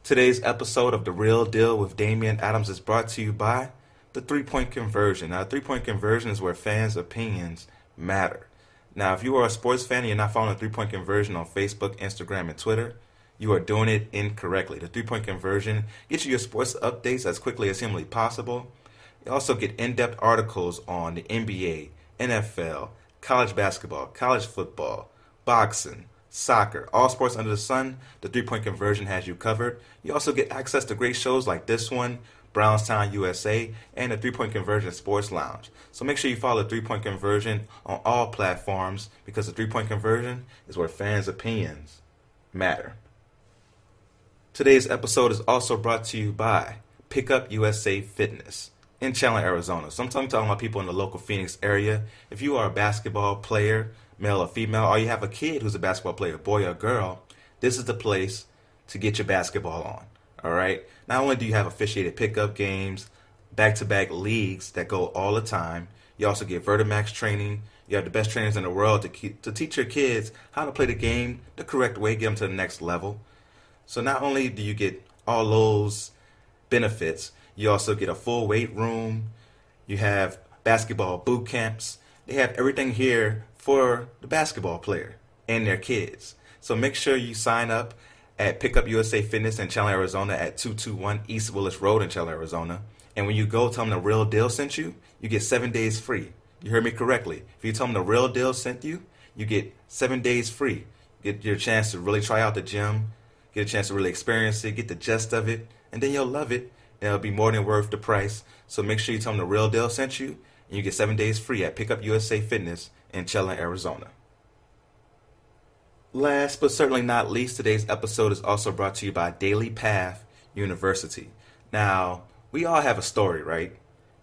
Today's episode of The Real Deal with Damian Adams is brought to you by the three-point conversion. Now, three-point conversion is where fans' opinions matter. Now, if you are a sports fan and you're not following the three-point conversion on Facebook, Instagram, and Twitter, you are doing it incorrectly. The three-point conversion gets you your sports updates as quickly as humanly possible. You also get in-depth articles on the NBA, NFL, college basketball, college football, boxing, soccer, all sports under the sun. The three-point conversion has you covered. You also get access to great shows like this one, Brownstown USA, and the three-point conversion sports lounge. So make sure you follow the three-point conversion on all platforms because the three-point conversion is where fans' opinions matter. Today's episode is also brought to you by Pickup USA Fitness in Chandler, Arizona. So I'm talking about people in the local Phoenix area. If you are a basketball player, male or female, or you have a kid who's a basketball player, boy or girl, this is the place to get your basketball on. All right. Not only do you have officiated pickup games, back-to-back leagues that go all the time, you also get Vertimax training. You have the best trainers in the world to teach your kids how to play the game the correct way, get them to the next level. So not only do you get all those benefits, you also get a full weight room. You have basketball boot camps. They have everything here for the basketball player and their kids. So make sure you sign up at Pickup USA Fitness in Chandler, Arizona at 221 East Willis Road in Chandler, Arizona. And when you go, tell them The Real Deal sent you, you get 7 days free. You heard me correctly. If you tell them The Real Deal sent you, you get 7 days free. Get your chance to really try out the gym, get a chance to really experience it, get the gist of it, and then you'll love it. And it'll be more than worth the price. So make sure you tell them The Real Deal sent you, and you get 7 days free at Pickup USA Fitness in Chandler, Arizona. Last but certainly not least, today's episode is also brought to you by Daily Path University. Now, we all have a story, right?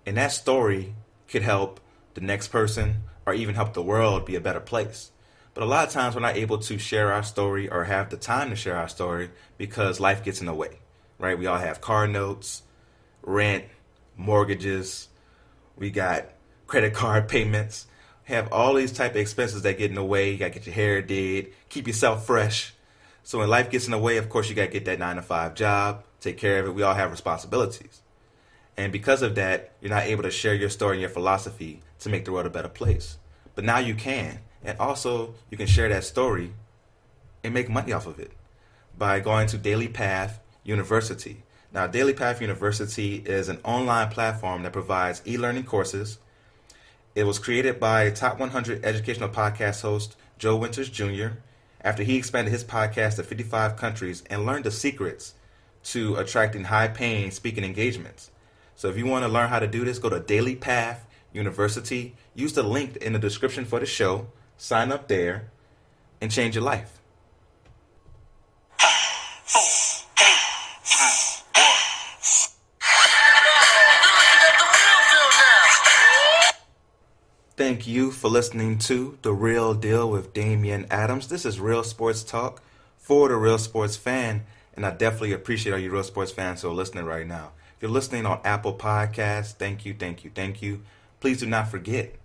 And that story could help the next person or even help the world be a better place. But a lot of times we're not able to share our story or have the time to share our story because life gets in the way, right? We all have car notes, rent, mortgages, we got credit card payments, have all these type of expenses that get in the way. You got to get your hair did, keep yourself fresh. So when life gets in the way, of course, you got to get that 9-to-5 job, take care of it. We all have responsibilities. And because of that, you're not able to share your story and your philosophy to make the world a better place. But now you can. And also, you can share that story and make money off of it by going to Daily Path University. Now, Daily Path University is an online platform that provides e-learning courses. It was created by Top 100 educational podcast host Joe Winters Jr. after he expanded his podcast to 55 countries and learned the secrets to attracting high-paying speaking engagements. So if you want to learn how to do this, go to Daily Path University. Use the link in the description for the show. Sign up there and change your life. Thank you for listening to The Real Deal with Damian Adams. This is Real Sports Talk for the Real Sports Fan, and I definitely appreciate all you Real Sports fans who are listening right now. If you're listening on Apple Podcasts, thank you. Please do not forget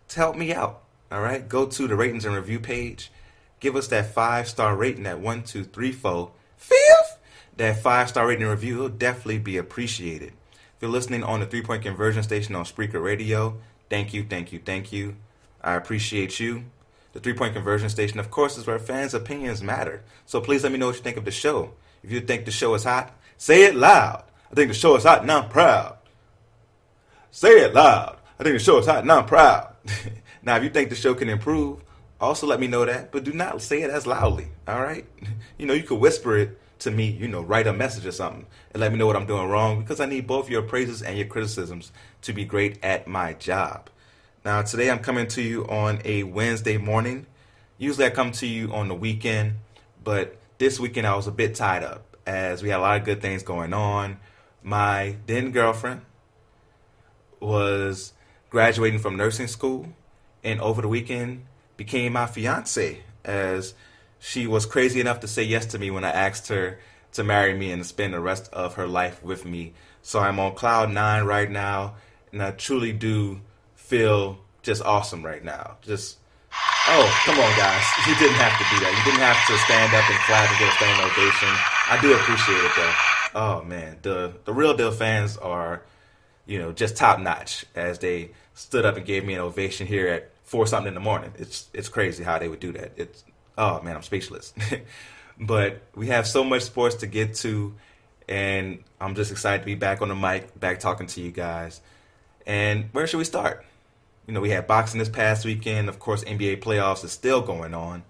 to help me out, all right? Go to the ratings and review page. Give us that 5-star rating, that 1, 2, 3, 4, 5th. That 5-star rating and review will definitely be appreciated. If you're listening on the 3-Point Conversion Station on Spreaker Radio, thank you. I appreciate you. The 3-Point Conversion Station, of course, is where fans' opinions matter. So please let me know what you think of the show. If you think the show is hot, say it loud. I think the show is hot and I'm proud. Say it loud. I think the show is hot and I'm proud. Now, if you think the show can improve, also let me know that. But do not say it as loudly, all right? You could whisper it to me, write a message or something and let me know what I'm doing wrong because I need both your praises and your criticisms to be great at my job. Now, today I'm coming to you on a Wednesday morning. Usually I come to you on the weekend, but this weekend I was a bit tied up as we had a lot of good things going on. My then girlfriend was graduating from nursing school and over the weekend became my fiance as she was crazy enough to say yes to me when I asked her to marry me and spend the rest of her life with me. So I'm on cloud 9 right now, and I truly do feel just awesome right now. Just Oh, come on, guys. You didn't have to do that. You didn't have to stand up and clap and get a standing ovation. I do appreciate it, though. Oh, man. The real deal fans are, just top notch as they stood up and gave me an ovation here at 4 something in the morning. It's crazy how they would do that. Oh, man, I'm speechless. But we have so much sports to get to, and I'm just excited to be back on the mic, back talking to you guys. And where should we start? We had boxing this past weekend. Of course, NBA playoffs is still going on.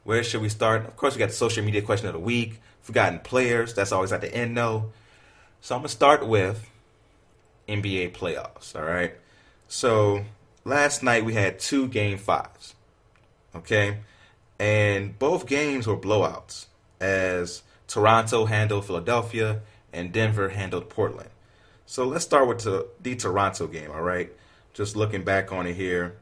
Where should we start? Of course, we got the social media question of the week. Forgotten players. That's always at the end, though. So I'm going to start with NBA playoffs, all right? So last night we had 2 Game 5s, okay? And both games were blowouts as Toronto handled Philadelphia and Denver handled Portland. So let's start with the Toronto game, all right? Just looking back on it here.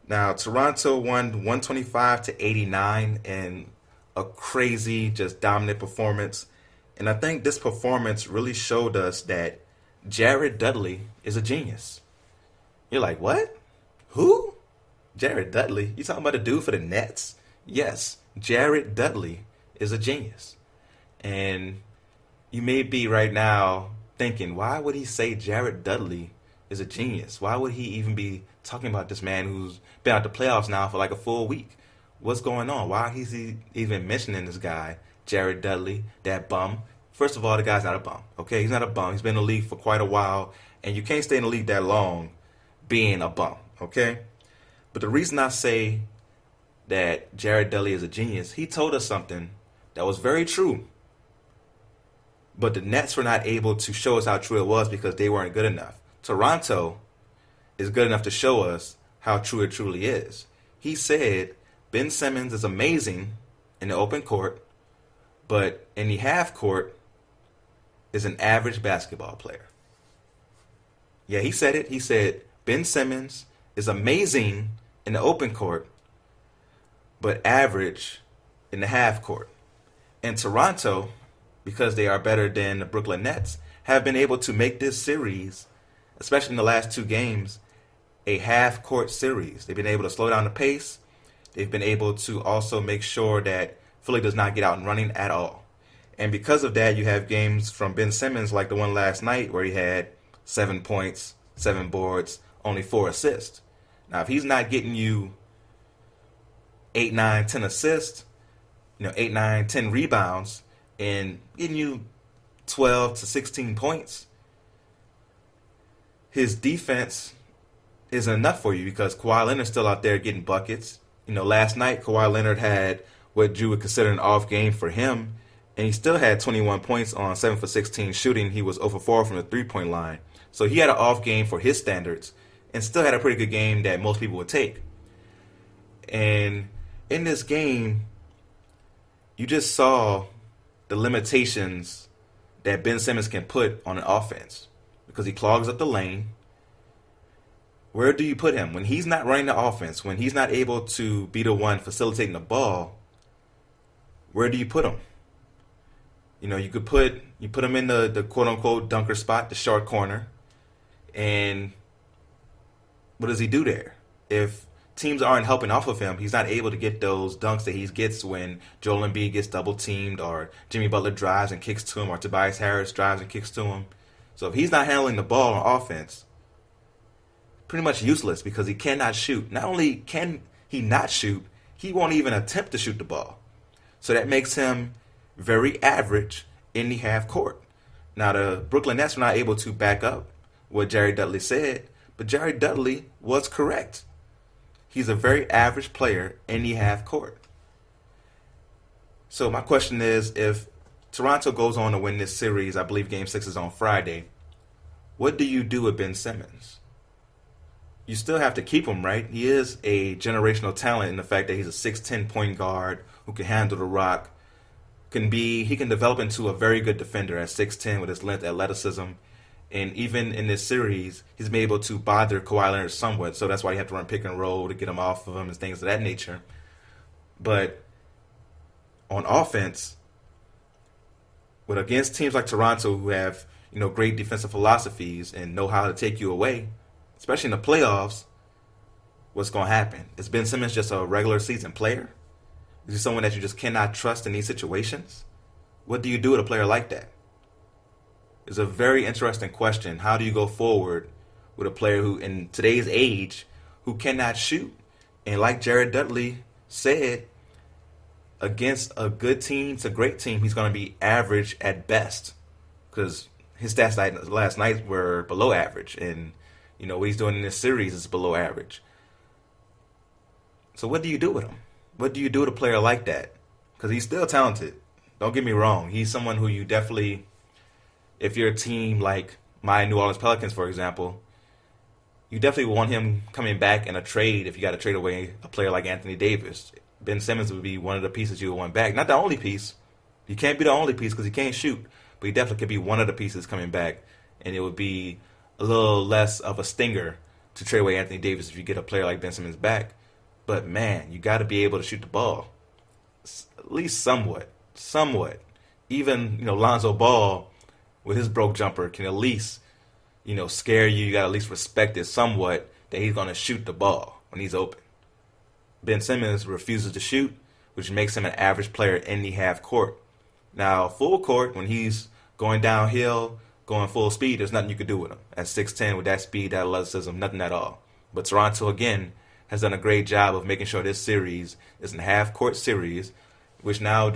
Now, Toronto won 125-89 in a crazy, just dominant performance. And I think this performance really showed us that Jared Dudley is a genius. You're like, what? Who? Jared Dudley? You talking about the dude for the Nets? Yes, Jared Dudley is a genius. And you may be right now thinking, why would he say Jared Dudley is a genius? Why would he even be talking about this man who's been out the playoffs now for like a full week? What's going on? Why is he even mentioning this guy, Jared Dudley, that bum? First of all, the guy's not a bum, okay? He's not a bum. He's been in the league for quite a while, and you can't stay in the league that long being a bum, okay? But the reason I say that Jared Dudley is a genius, he told us something that was very true. But the Nets were not able to show us how true it was because they weren't good enough. Toronto is good enough to show us how true it truly is. He said Ben Simmons is amazing in the open court, but in the half court is an average basketball player. Yeah, he said it. He said Ben Simmons is amazing in the open court, but average in the half court. And Toronto, because they are better than the Brooklyn Nets, have been able to make this series, especially in the last 2 games, a half-court series. They've been able to slow down the pace. They've been able to also make sure that Philly does not get out and running at all. And because of that, you have games from Ben Simmons like the one last night where he had 7 points, 7 boards, only 4 assists. Now, if he's not getting you 8, 9, 10 assists, 8, 9, 10 rebounds, and getting you 12 to 16 points, his defense isn't enough for you because Kawhi Leonard's still out there getting buckets. Last night Kawhi Leonard had what you would consider an off game for him, and he still had 21 points on 7 for 16 shooting. He was 0 for 4 from the three-point line. So he had an off game for his standards and still had a pretty good game that most people would take. And in this game, you just saw the limitations that Ben Simmons can put on an offense because he clogs up the lane. Where do you put him? When he's not running the offense, when he's not able to be the one facilitating the ball, where do you put him? You put him in the quote-unquote dunker spot, the short corner, and what does he do there? If teams aren't helping off of him, he's not able to get those dunks that he gets when Joel Embiid gets double-teamed or Jimmy Butler drives and kicks to him or Tobias Harris drives and kicks to him. So if he's not handling the ball on offense, pretty much useless because he cannot shoot. Not only can he not shoot, he won't even attempt to shoot the ball. So that makes him very average in the half court. Now, the Brooklyn Nets were not able to back up what Jared Dudley said, but Jared Dudley was correct. He's a very average player in the half court. So my question is, if Toronto goes on to win this series, I believe Game 6 is on Friday, what do you do with Ben Simmons? You still have to keep him, right? He is a generational talent in the fact that he's a 6'10" point guard who can handle the rock. He can develop into a very good defender at 6'10" with his length, athleticism. And even in this series, he's been able to bother Kawhi Leonard somewhat. So that's why you have to run pick and roll to get him off of him and things of that nature. But on offense, against teams like Toronto who have great defensive philosophies and know how to take you away, especially in the playoffs, what's going to happen? Is Ben Simmons just a regular season player? Is he someone that you just cannot trust in these situations? What do you do with a player like that? It's a very interesting question. How do you go forward with a player who, in today's age, who cannot shoot? And like Jared Dudley said, against a good team to great team, he's going to be average at best, because his stats last night were below average, and what he's doing in this series is below average. So what do you do with him? What do you do with a player like that? Because he's still talented. Don't get me wrong. He's someone who you definitely, if you're a team like my New Orleans Pelicans, for example, you definitely want him coming back in a trade if you got to trade away a player like Anthony Davis. Ben Simmons would be one of the pieces you would want back. Not the only piece. He can't be the only piece because he can't shoot. But he definitely could be one of the pieces coming back. And it would be a little less of a stinger to trade away Anthony Davis if you get a player like Ben Simmons back. But, man, you got to be able to shoot the ball. At least somewhat. Even, Lonzo Ball with his broke jumper can at least, scare you. You got to at least respect it somewhat that he's going to shoot the ball when he's open. Ben Simmons refuses to shoot, which makes him an average player in the half court. Now, full court, when he's going downhill, going full speed, there's nothing you can do with him. At 6'10", with that speed, that athleticism, nothing at all. But Toronto, again, has done a great job of making sure this series is a half-court series, which now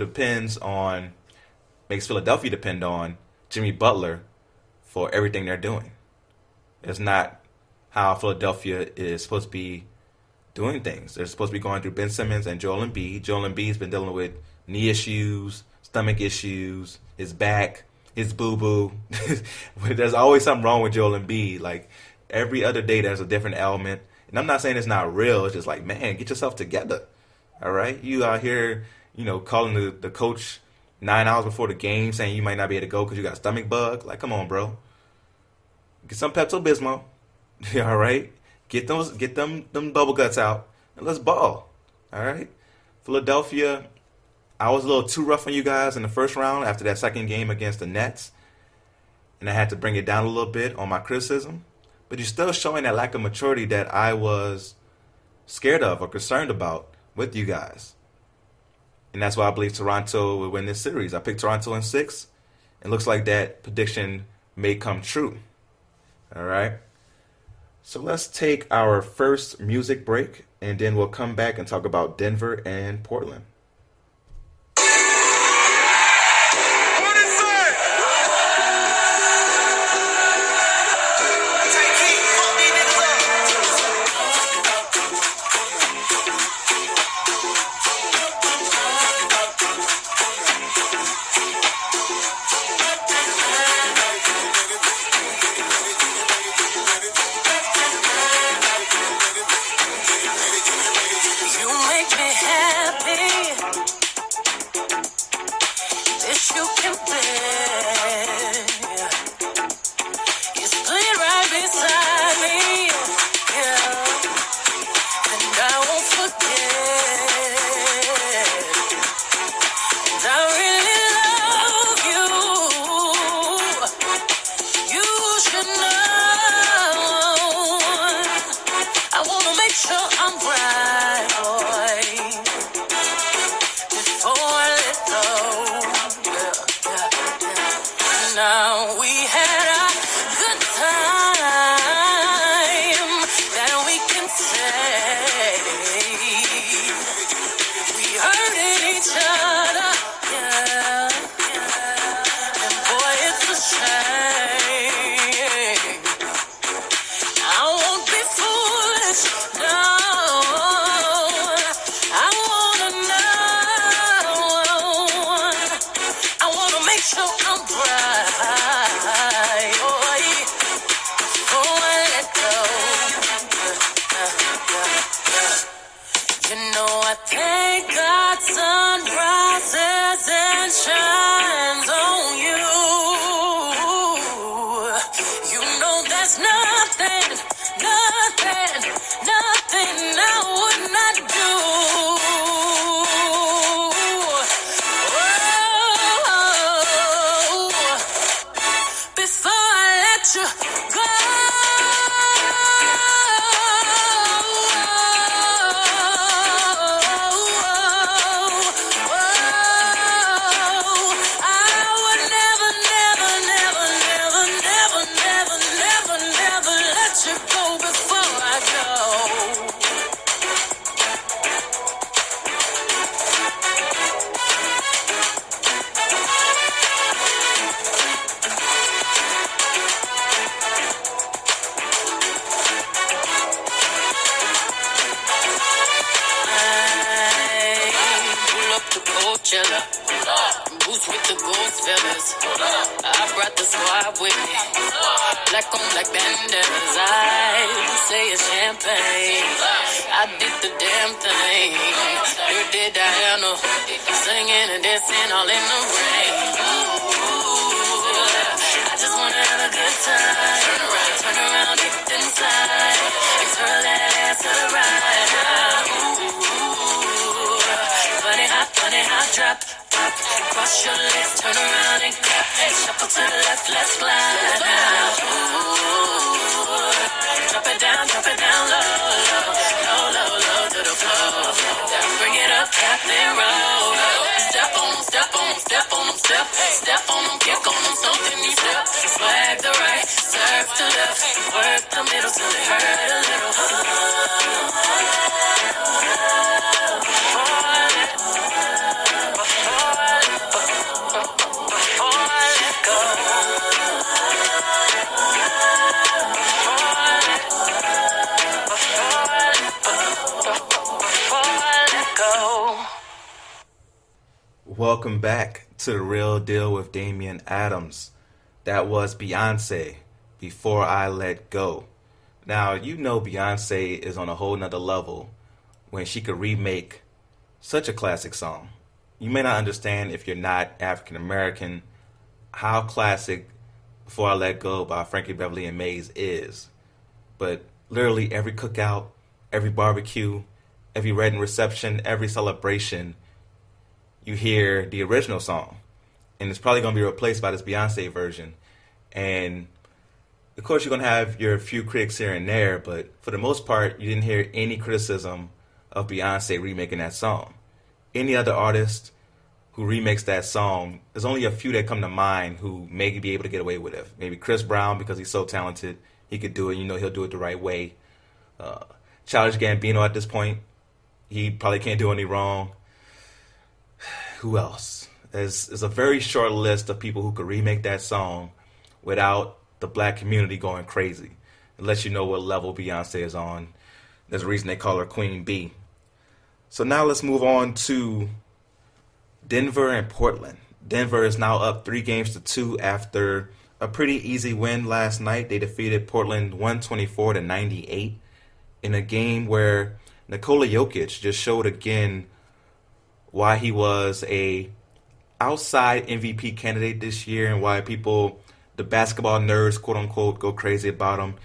makes Philadelphia depend on Jimmy Butler for everything they're doing. It's not how Philadelphia is supposed to be doing things. They're supposed to be going through Ben Simmons and Joel Embiid. Joel Embiid's been dealing with knee issues, stomach issues, his back, his boo-boo. There's always something wrong with Joel Embiid. Like, every other day there's a different ailment. And I'm not saying it's not real. It's just like, man, get yourself together. All right? You out here, calling the coach 9 hours before the game saying you might not be able to go because you got a stomach bug. Like, come on, bro. Get some Pepto-Bismol. All right? Get them bubble guts out and let's ball. All right? Philadelphia, I was a little too rough on you guys in the first round after that second game against the Nets. And I had to bring it down a little bit on my criticism. But you're still showing that lack of maturity that I was scared of or concerned about with you guys. And that's why I believe Toronto will win this series. I picked Toronto in 6. It looks like that prediction may come true. All right? So let's take our first music break, and then we'll come back and talk about Denver and Portland. bangers. I brought the squad with me. Black on black bangers. I say it's champagne. I did the damn thing. You did Diana. Singing and dancing all in the rain. I just wanna have a good time. Turn around, get inside. And twirl that ass to the right. Funny hot, drop. Cross your legs, turn around and clap. Shuffle to the left, let's glide now. Drop it down low to the floor. Bring it up, tap and roll. Step on them, step on them, kick on them, something you step. Swag the right, serve to left, work the middle till it hurt a little. Welcome back to The Real Deal with Damian Adams. That was Beyonce, Before I Let Go. Now, you know Beyonce is on a whole nother level when she could remake such a classic song. You may not understand if you're not African American how classic Before I Let Go by Frankie Beverly and Maze is. But literally every cookout, every barbecue, every wedding reception, every celebration, you hear the original song. And it's probably going to be replaced by this Beyonce version. And of course you're going to have your few critics here and there, but for the most part, you didn't hear any criticism of Beyonce remaking that song. Any other artist who remakes that song, there's only a few that come to mind who may be able to get away with it. Maybe Chris Brown, because he's so talented, he could do it. You know, he'll do it the right way. Childish Gambino at this point, he probably can't do any wrong. Who else? There's a very short list of people who could remake that song without the black community going crazy. It lets you know what level Beyonce is on. There's a reason they call her Queen Bee. So now let's move on to Denver and Portland. Denver is now up 3-2 after a pretty easy win last night. They defeated Portland 124-98 in a game where Nikola Jokic just showed again why he was a outside MVP candidate this year and why people, the basketball nerds, quote unquote, go crazy about him.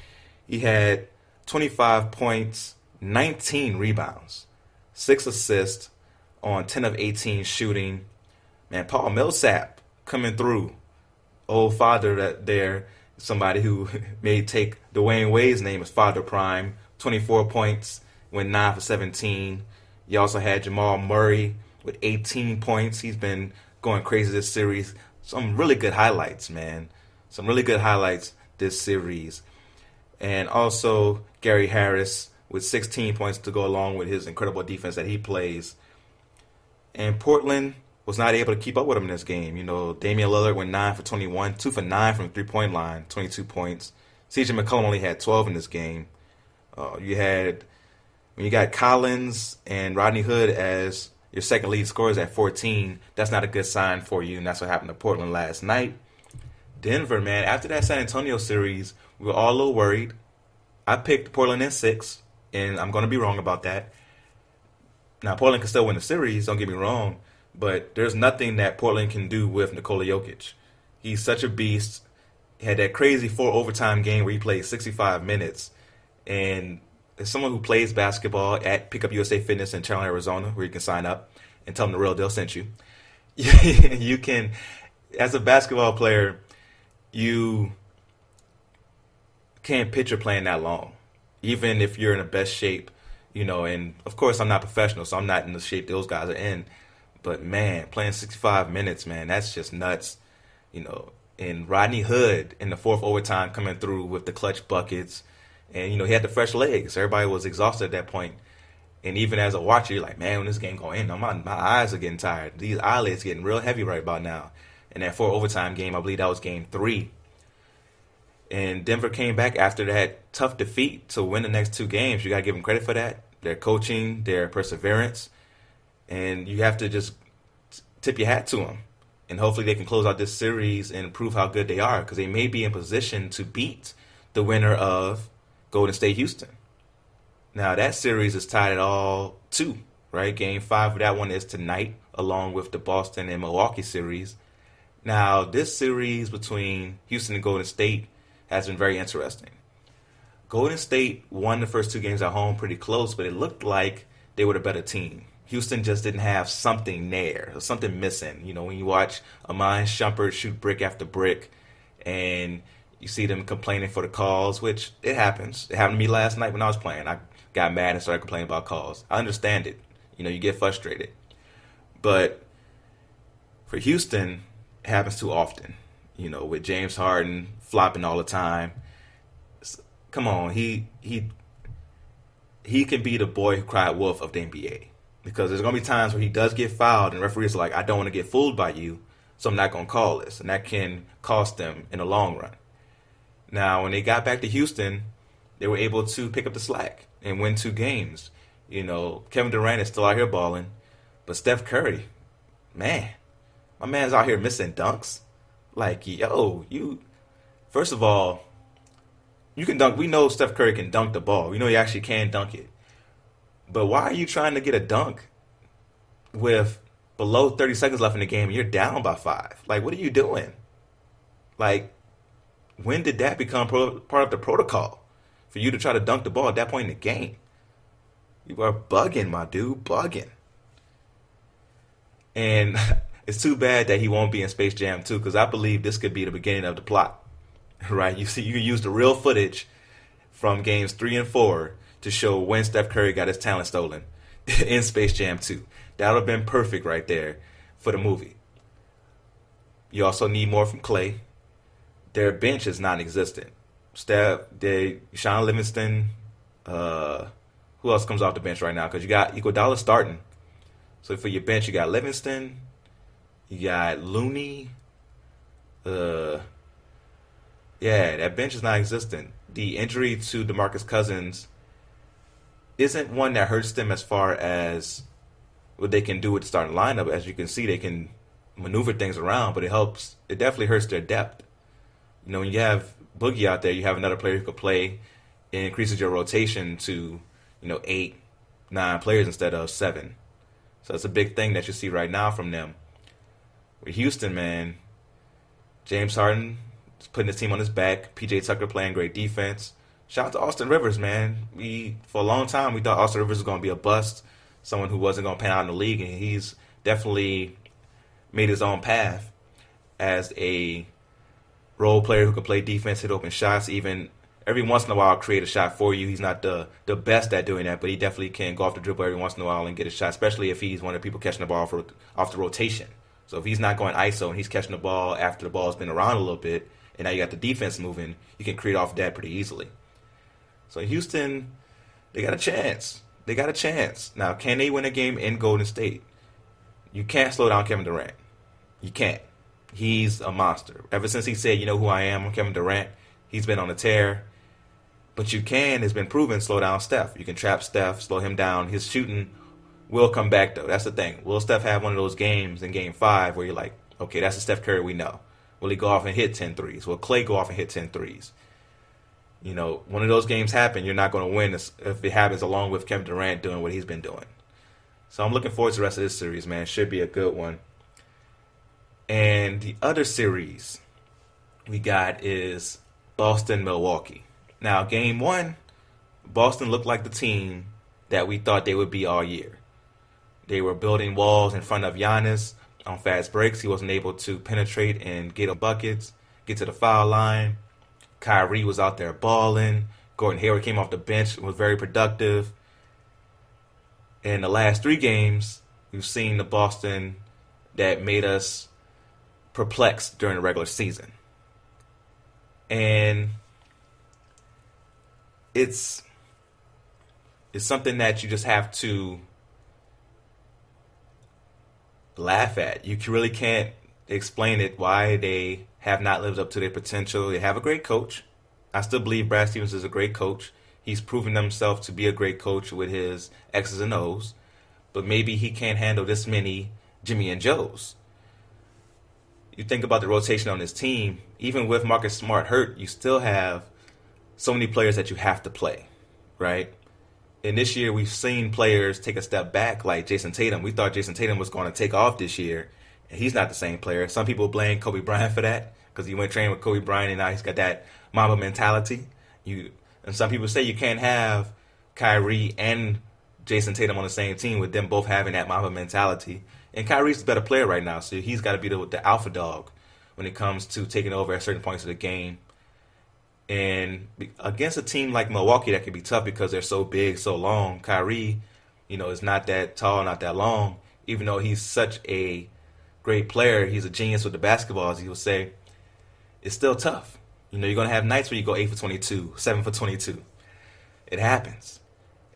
He had 25 points, 19 rebounds, 6 assists on 10 of 18 shooting. Man, Paul Millsap coming through. Old father there, somebody who may take Dwayne Wade's name as Father Prime. 24 points, went 9 for 17. You also had Jamal Murray with 18 points. He's been going crazy this series. Some really good highlights, man. Some really good highlights this series. And also Gary Harris with 16 points to go along with his incredible defense that he plays. And Portland was not able to keep up with him in this game. You know, Damian Lillard went 9 for 21, 2 for 9 from the three-point line, 22 points. CJ McCollum only had 12 in this game. When you got Collins and Rodney Hood as your second lead scorers at 14, that's not a good sign for you, and that's what happened to Portland last night. Denver, man, after that San Antonio series, we were all a little worried. I picked Portland in 6, and I'm going to be wrong about that. Now, Portland can still win the series, don't get me wrong, but there's nothing that Portland can do with Nikola Jokic. He's such a beast. He had that crazy 4 overtime game where he played 65 minutes, and as someone who plays basketball at Pickup USA Fitness in Chandler, Arizona, where you can sign up and tell them The Real Deal sent you, you can, as a basketball player, you can't picture playing that long, even if you're in the best shape, you know, and of course I'm not professional, so I'm not in the shape those guys are in, but man, playing 65 minutes, man, that's just nuts, you know, and Rodney Hood in the 4th overtime coming through with the clutch buckets. And, you know, he had the fresh legs. Everybody was exhausted at that point. And even as a watcher, you're like, man, when this game go in, my eyes are getting tired. These eyelids getting real heavy right about now. And that 4 overtime game, I believe that was game 3. And Denver came back after that tough defeat to win the next 2 games. You got to give them credit for that. Their coaching, their perseverance. And you have to just tip your hat to them. And hopefully they can close out this series and prove how good they are, because they may be in position to beat the winner of Golden State Houston. Now that series is tied at all 2, right? Game 5 of that one is tonight, along with the Boston and Milwaukee series. Now this series between Houston and Golden State has been very interesting. Golden State won the first 2 games at home pretty close, but it looked like they were the better team. Houston just didn't have something there, something missing. You know, when you watch Iman Shumpert shoot brick after brick, and you see them complaining for the calls, which it happens. It happened to me last night when I was playing. I got mad and started complaining about calls. I understand it. You know, you get frustrated. But for Houston, it happens too often. You know, with James Harden flopping all the time. Come on, he can be the boy who cried wolf of the NBA. Because there's going to be times where he does get fouled and referees are like, I don't want to get fooled by you, so I'm not going to call this. And that can cost them in the long run. Now, when they got back to Houston, they were able to pick up the slack and win 2 games. You know, Kevin Durant is still out here balling. But Steph Curry, man, my man's out here missing dunks. Like, yo, first of all, you can dunk. We know Steph Curry can dunk the ball. We know he actually can dunk it. But why are you trying to get a dunk with below 30 seconds left in the game and you're down by 5? Like, what are you doing? Like, when did that become part of the protocol for you to try to dunk the ball at that point in the game? You are bugging, my dude, bugging. And it's too bad that he won't be in Space Jam 2, because I believe this could be the beginning of the plot, right? You see, you can use the real footage from games 3 and 4 to show when Steph Curry got his talent stolen in Space Jam 2. That would have been perfect right there for the movie. You also need more from Klay. Their bench is non-existent. Sean Livingston, who else comes off the bench right now? Because you got Iguodala starting. So for your bench, you got Livingston, you got Looney. Yeah, that bench is non-existent. The injury to DeMarcus Cousins isn't one that hurts them as far as what they can do with the starting lineup. As you can see, they can maneuver things around, but it definitely hurts their depth. You know, when you have Boogie out there, you have another player who could play. It increases your rotation to, 8, 9 players instead of 7. So that's a big thing that you see right now from them. With Houston, man, James Harden is putting his team on his back. PJ Tucker playing great defense. Shout out to Austin Rivers, man. For a long time, we thought Austin Rivers was going to be a bust, someone who wasn't going to pan out in the league, and he's definitely made his own path as a role player who can play defense, hit open shots, even every once in a while create a shot for you. He's not the best at doing that, but he definitely can go off the dribble every once in a while and get a shot, especially if he's one of the people catching the ball off the rotation. So if he's not going ISO and he's catching the ball after the ball's been around a little bit, and now you got the defense moving, you can create off that pretty easily. So Houston, they got a chance. They got a chance. Now, can they win a game in Golden State? You can't slow down Kevin Durant. You can't. He's a monster. Ever since he said, you know who I am, I'm Kevin Durant, he's been on a tear. But you can, has been proven, slow down Steph. You can trap Steph, slow him down. His shooting will come back, though. That's the thing. Will Steph have one of those games in Game 5 where you're like, okay, that's the Steph Curry we know. Will he go off and hit 10 threes? Will Klay go off and hit 10 threes? One of those games happen, you're not going to win if it happens along with Kevin Durant doing what he's been doing. So I'm looking forward to the rest of this series, man. Should be a good one. And the other series we got is Boston-Milwaukee. Now, Game 1, Boston looked like the team that we thought they would be all year. They were building walls in front of Giannis on fast breaks. He wasn't able to penetrate and get buckets, get to the foul line. Kyrie was out there balling. Gordon Hayward came off the bench and was very productive. In the last 3 games, we've seen the Boston that made us perplexed during the regular season. And it's something that you just have to laugh at. You really can't explain it, why they have not lived up to their potential. They have a great coach. I still believe Brad Stevens is a great coach. He's proven himself to be a great coach with his X's and O's. But maybe he can't handle this many Jimmy and Joes. you think about the rotation on this team, even with Marcus Smart hurt, you still have so many players that you have to play, right? And this year we've seen players take a step back, like Jason Tatum. We thought Jason Tatum was going to take off this year, and he's not the same player. Some people blame Kobe Bryant for that because he went training with Kobe Bryant, and now he's got that Mamba mentality. And some people say you can't have Kyrie and Jason Tatum on the same team with them both having that Mamba mentality. And Kyrie's the better player right now, so he's got to be the alpha dog when it comes to taking over at certain points of the game. And against a team like Milwaukee, that can be tough because they're so big, so long. Kyrie, is not that tall, not that long. Even though he's such a great player, he's a genius with the basketball, as he would say. It's still tough. You're going to have nights where you go 8 for 22, 7 for 22. It happens.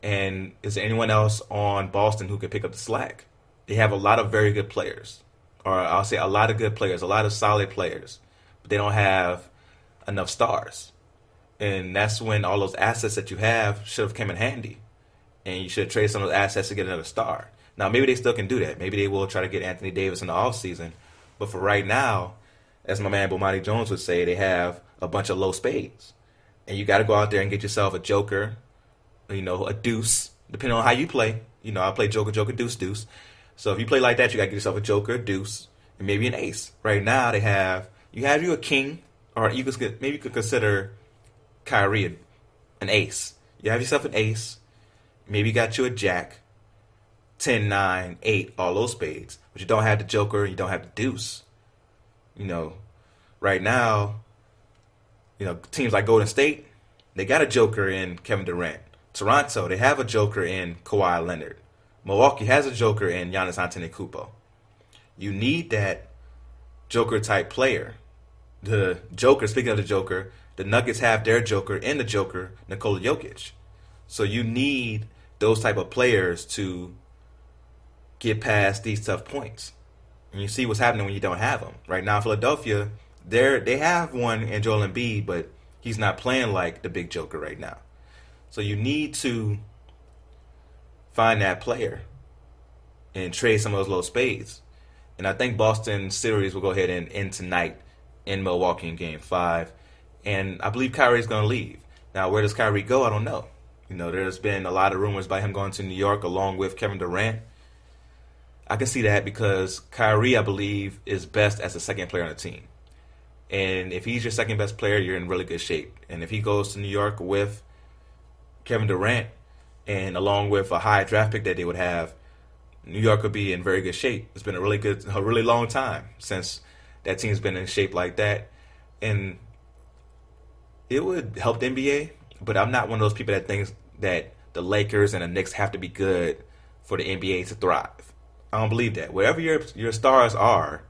And is there anyone else on Boston who can pick up the slack? They have a lot of very good players. Or I'll say a lot of good players, a lot of solid players. But they don't have enough stars. And that's when all those assets that you have should have come in handy. And you should have traded some of those assets to get another star. Now, maybe they still can do that. Maybe they will try to get Anthony Davis in the offseason. But for right now, as my man Bomani Jones would say, they have a bunch of low spades. And you got to go out there and get yourself a joker, a deuce, depending on how you play. I play joker, joker, deuce, deuce. So if you play like that, you got to get yourself a joker, a deuce, and maybe an ace. Right now, you have a king, or you could consider Kyrie an ace. You have yourself an ace. Maybe you got you a jack, 10, 9, 8, all those spades. But you don't have the joker, you don't have the deuce. Right now, teams like Golden State, they got a joker in Kevin Durant. Toronto, they have a joker in Kawhi Leonard. Milwaukee has a joker in Giannis Antetokounmpo. You need that joker-type player. The joker, speaking of the joker, the Nuggets have their joker in the joker, Nikola Jokic. So you need those type of players to get past these tough points. And you see what's happening when you don't have them. Right now, Philadelphia, they have one in Joel Embiid, but he's not playing like the big joker right now. So you need to find that player and trade some of those low spades. And I think Boston series will go ahead and end tonight in Milwaukee in Game 5. And I believe Kyrie's going to leave. Now, where does Kyrie go? I don't know. There's been a lot of rumors about him going to New York along with Kevin Durant. I can see that because Kyrie, I believe, is best as the second player on the team. And if he's your second best player, you're in really good shape. And if he goes to New York with Kevin Durant and along with a high draft pick that they would have, New York would be in very good shape. It's been a really long time since that team's been in shape like that. And it would help the NBA, but I'm not one of those people that thinks that the Lakers and the Knicks have to be good for the NBA to thrive. I don't believe that. Wherever your stars are,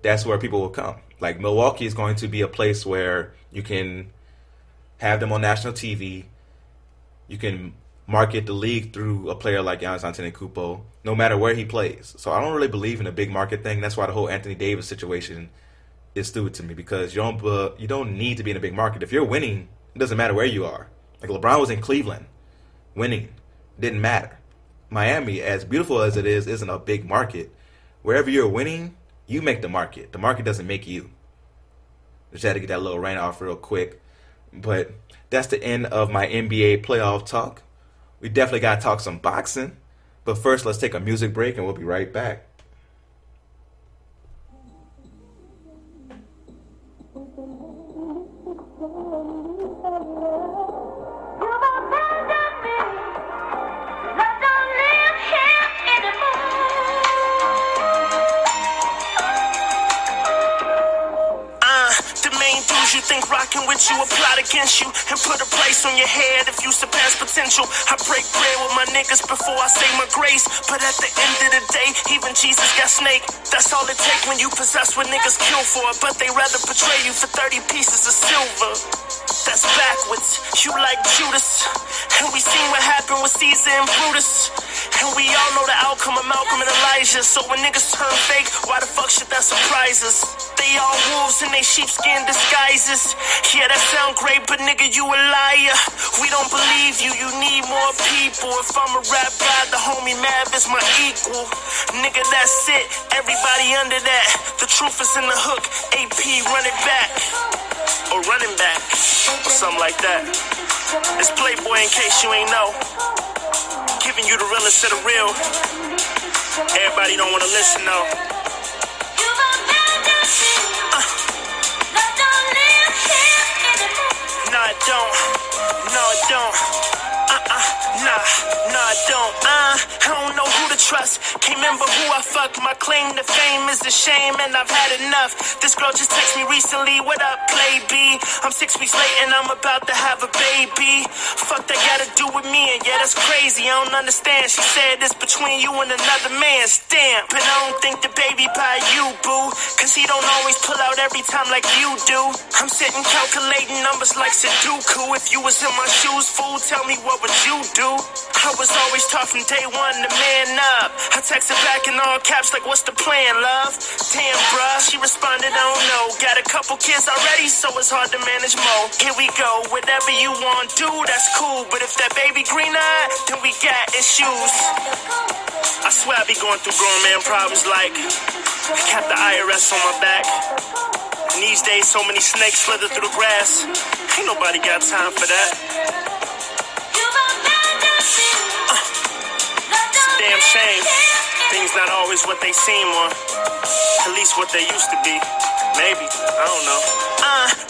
that's where people will come. Like Milwaukee is going to be a place where you can have them on national TV. You can market the league through a player like Giannis Antetokounmpo, no matter where he plays. So I don't really believe in a big market thing. That's why the whole Anthony Davis situation is stupid to me, because you don't need to be in a big market. If you're winning, it doesn't matter where you are. Like LeBron was in Cleveland, winning, didn't matter. Miami, as beautiful as it is, isn't a big market. Wherever you're winning, you make the market. The market doesn't make you. Just had to get that little rant off real quick. But that's the end of my NBA playoff talk. We definitely got to talk some boxing. But first, let's take a music break and we'll be right back. You think rocking with you will plot against you and put a price on your head if you surpass potential. I break bread with my niggas before I say my grace, but at the end of the day, even Jesus got snake. That's all it take when you possess what niggas kill for, but they rather betray you for 30 pieces of silver. That's backwards, you like Judas. And we seen what happened with Caesar and Brutus. And we all know the outcome of Malcolm and Elijah. So when niggas turn fake, why the fuck should that surprise us? They all wolves wolves in they sheepskin disguises. Yeah, that sound great, but nigga, you a liar. We don't believe you, you need more people. If I'm a rap god, the homie Mav is my equal. Nigga, that's it, everybody under that. The truth is in the hook, AP, run it back. Or running back, or something like that. It's Playboy in case you ain't know. Giving you the realest of the real. Everybody don't wanna listen though. No, I don't. No, I don't. Nah, I don't. I don't know who to trust. Can't remember who I fucked. My claim to fame is a shame, and I've had enough. This girl just texted me recently. What up, Play B? I'm 6 weeks late and I'm about to have a baby. Fuck that gotta do with me, and yeah, that's crazy. I don't understand. She said it's between you and another man. Stamp, and I don't think the baby by you, boo. Cause he don't always pull out every time like you do. I'm sitting calculating numbers like Sudoku. If you was in my shoes, fool, tell me what would you do? I was always taught from day one to man up. I texted back in all caps like, what's the plan, love? Damn, bruh, she responded, I don't know. Got a couple kids already, so it's hard to manage more. Here we go, whatever you want, do, that's cool. But if that baby green-eyed, then we got issues. I swear I be going through grown man problems like kept the IRS on my back. And these days, so many snakes slither through the grass. Ain't nobody got time for that. Damn shame. Things not always what they seem, or at least what they used to be. Maybe, I don't know.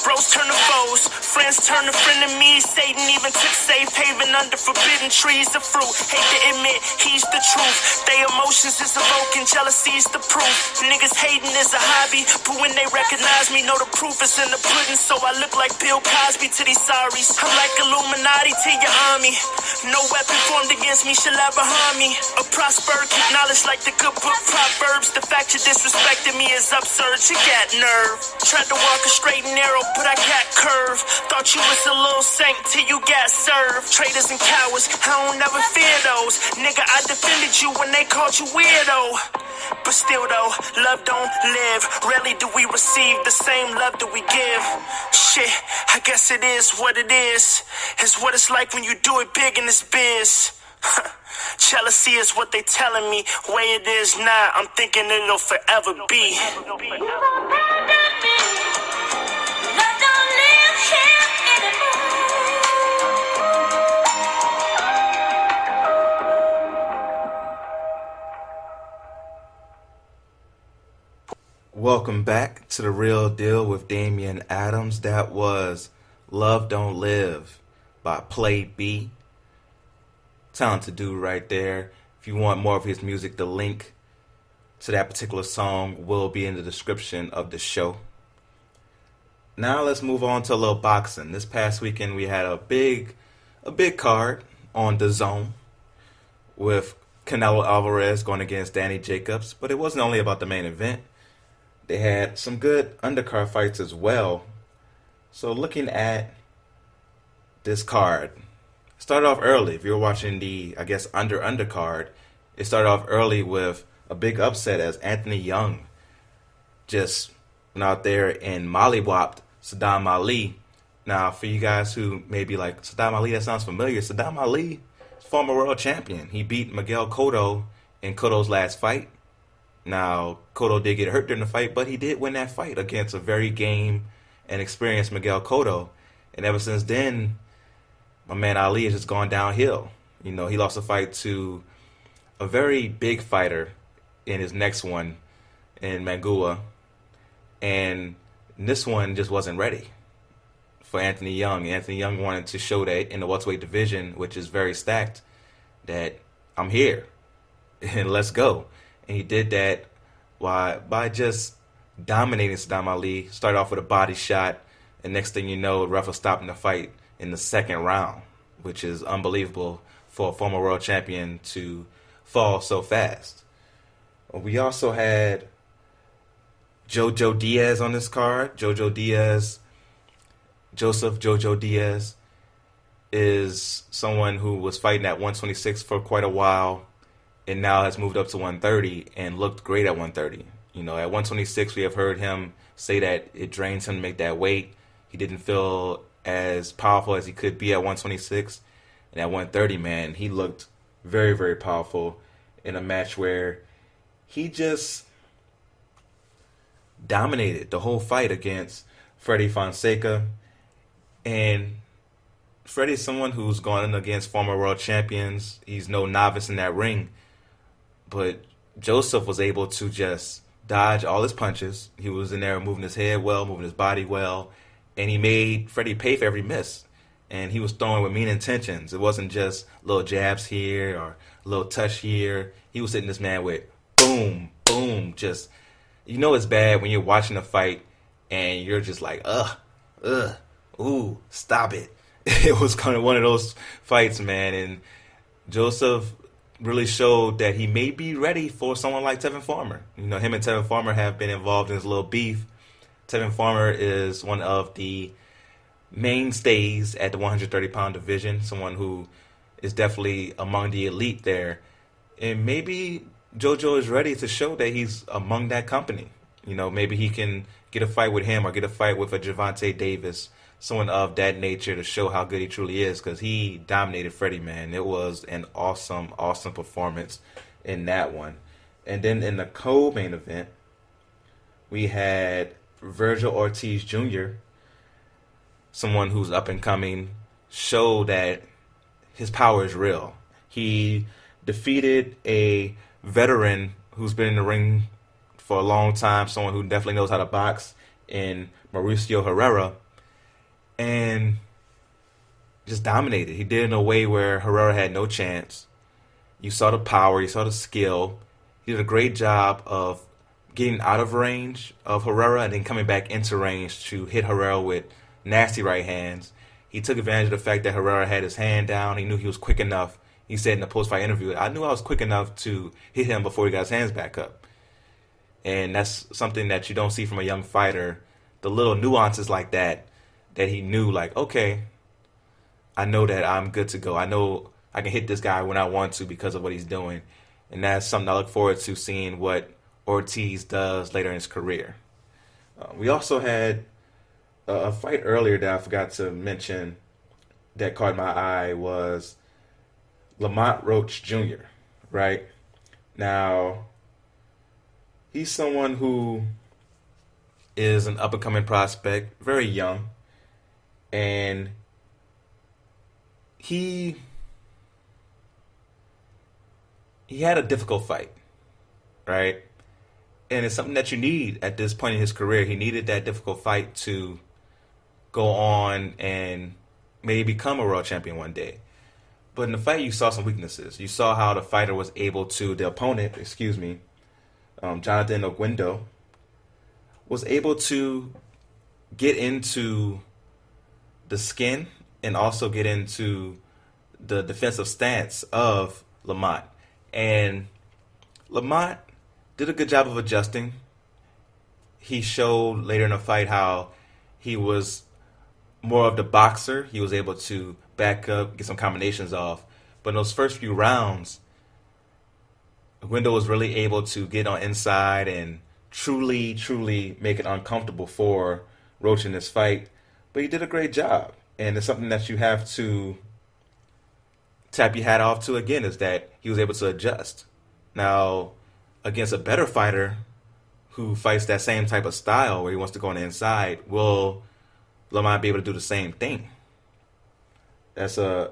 Bros turn to foes, friends turn to frenemies. Satan even took safe haven under forbidden trees of fruit. Hate to admit, he's the truth. They emotions is evoking, jealousy is the proof. Niggas hating is a hobby, but when they recognize me, know the proof is in the pudding. So I look like Bill Cosby to these sorries. I'm like Illuminati to your army. No weapon formed against me shall ever harm me. A prosper, keep knowledge like the good book Proverbs. The fact you disrespected me is absurd. You got nerve. Tried to walk a straight and narrow, but I got curve. Thought you was a little saint till you got served. Traitors and cowards, I don't never fear those. Nigga, I defended you when they called you weirdo. But still though, love don't live. Rarely do we receive the same love that we give. Shit, I guess it is what it is. It's what it's like when you do it big in this biz. Jealousy is what they telling me. Way it is now, I'm thinking it'll forever be. Welcome back to The Real Deal with Damian Adams. That was Love Don't Live by Play B. Talented dude right there. If you want more of his music, the link to that particular song will be in the description of the show. Now let's move on to a little boxing. This past weekend we had a big card on the Zone with Canelo Alvarez going against Danny Jacobs, but it wasn't only about the main event. They had some good undercard fights as well. So looking at this card, started off early. If you're watching the, I guess, undercard, it started off early with a big upset as Anthony Young just went out there and mollywopped Saddam Ali. Now, for you guys who may be like, Saddam Ali, that sounds familiar. Saddam Ali, former world champion. He beat Miguel Cotto in Cotto's last fight. Now, Cotto did get hurt during the fight, but he did win that fight against a very game and experienced Miguel Cotto. And ever since then, my man Ali has just gone downhill. You know, he lost a fight to a very big fighter in his next one in Mangua. And this one just wasn't ready for Anthony Young. Anthony Young wanted to show that in the welterweight division, which is very stacked, that I'm here and let's go. And he did that by just dominating Saddam Ali. Started off with a body shot, and next thing you know, the ref was stopping the fight in the second round, which is unbelievable for a former world champion to fall so fast. We also had Jojo Diaz on this card. Joseph Jojo Diaz is someone who was fighting at 126 for quite a while and now has moved up to 130 and looked great at 130. At 126, we have heard him say that it drains him to make that weight. He didn't feel as powerful as he could be at 126. And at 130, man, he looked very, very powerful in a match where he just dominated the whole fight against Freddie Fonseca. And Freddie's someone who's gone against former world champions. He's no novice in that ring. But Joseph was able to just dodge all his punches. He was in there moving his head well, moving his body well, and he made Freddie pay for every miss. And he was throwing with mean intentions. It wasn't just little jabs here or a little touch here. He was hitting this man with boom, boom. Just, it's bad when you're watching a fight and you're just like, ooh, stop it. It was kind of one of those fights, man. And Joseph really showed that he may be ready for someone like Tevin Farmer. Him and Tevin Farmer have been involved in this little beef. Tevin Farmer is one of the mainstays at the 130-pound division, someone who is definitely among the elite there. And maybe JoJo is ready to show that he's among that company. Maybe he can get a fight with him or get a fight with a Gervonta Davis, someone of that nature, to show how good he truly is, because he dominated Freddie, man. It was an awesome, awesome performance in that one. And then in the co-main event, we had Virgil Ortiz Jr., someone who's up and coming, show that his power is real. He defeated a veteran who's been in the ring for a long time, someone who definitely knows how to box, in Mauricio Herrera, and just dominated. He did it in a way where Herrera had no chance. You saw the power, you saw the skill. He did a great job of getting out of range of Herrera and then coming back into range to hit Herrera with nasty right hands. He took advantage of the fact that Herrera had his hand down. He knew he was quick enough. He said in the post-fight interview, I knew I was quick enough to hit him before he got his hands back up. And that's something that you don't see from a young fighter. The little nuances like that he knew, like, okay, I know that I'm good to go. I know I can hit this guy when I want to because of what he's doing. And that's something I look forward to seeing what Ortiz does later in his career. We also had a fight earlier that I forgot to mention that caught my eye was Lamont Roach Jr., right? Now, he's someone who is an up-and-coming prospect, very young, and he had a difficult fight, right? And it's something that you need at this point in his career. He needed that difficult fight to go on and maybe become a world champion one day. But in the fight, you saw some weaknesses. You saw how the fighter was able to, the opponent, Jonathan Oguendo, was able to get into the skin and also get into the defensive stance of Lamont. And Lamont did a good job of adjusting. He showed later in the fight how he was more of the boxer. He was able to back up, get some combinations off. But in those first few rounds, Oguendo was really able to get on inside and truly, truly make it uncomfortable for Roach in this fight. But he did a great job. And it's something that you have to tap your hat off to again, is that he was able to adjust. Now, against a better fighter who fights that same type of style where he wants to go on the inside, will Lamont be able to do the same thing? It's a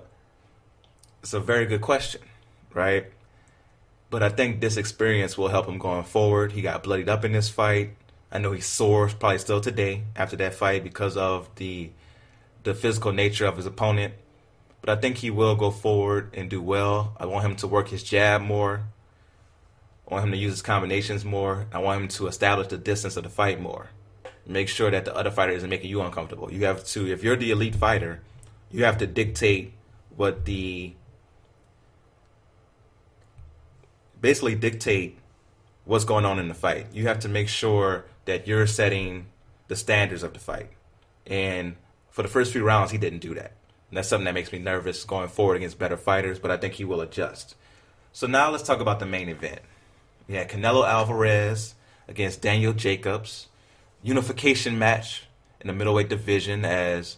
very good question, right? But I think this experience will help him going forward. He got bloodied up in this fight. I know he's sore, probably still today, after that fight because of the physical nature of his opponent. But I think he will go forward and do well. I want him to work his jab more. I want him to use his combinations more. I want him to establish the distance of the fight more. Make sure that the other fighter isn't making you uncomfortable. You have to, if you're the elite fighter, you have to basically dictate what's going on in the fight. You have to make sure that you're setting the standards of the fight. And for the first few rounds, he didn't do that. And that's something that makes me nervous going forward against better fighters, but I think he will adjust. So now let's talk about the main event. We had Canelo Alvarez against Daniel Jacobs. Unification match in the middleweight division, as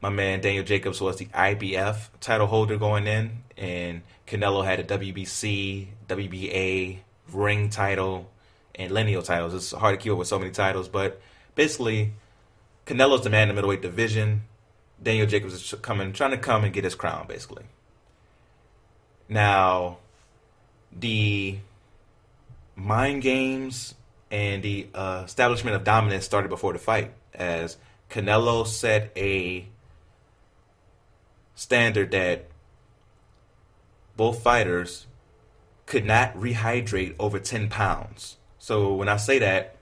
my man Daniel Jacobs was the IBF title holder going in, and Canelo had a WBC, WBA, ring title, and lineal titles. It's hard to keep up with so many titles, but basically, Canelo's the man in the middleweight division. Daniel Jacobs is trying to come and get his crown, basically. Now, the mind games and the establishment of dominance started before the fight, as Canelo set a standard that both fighters could not rehydrate over 10 pounds. So when I say that,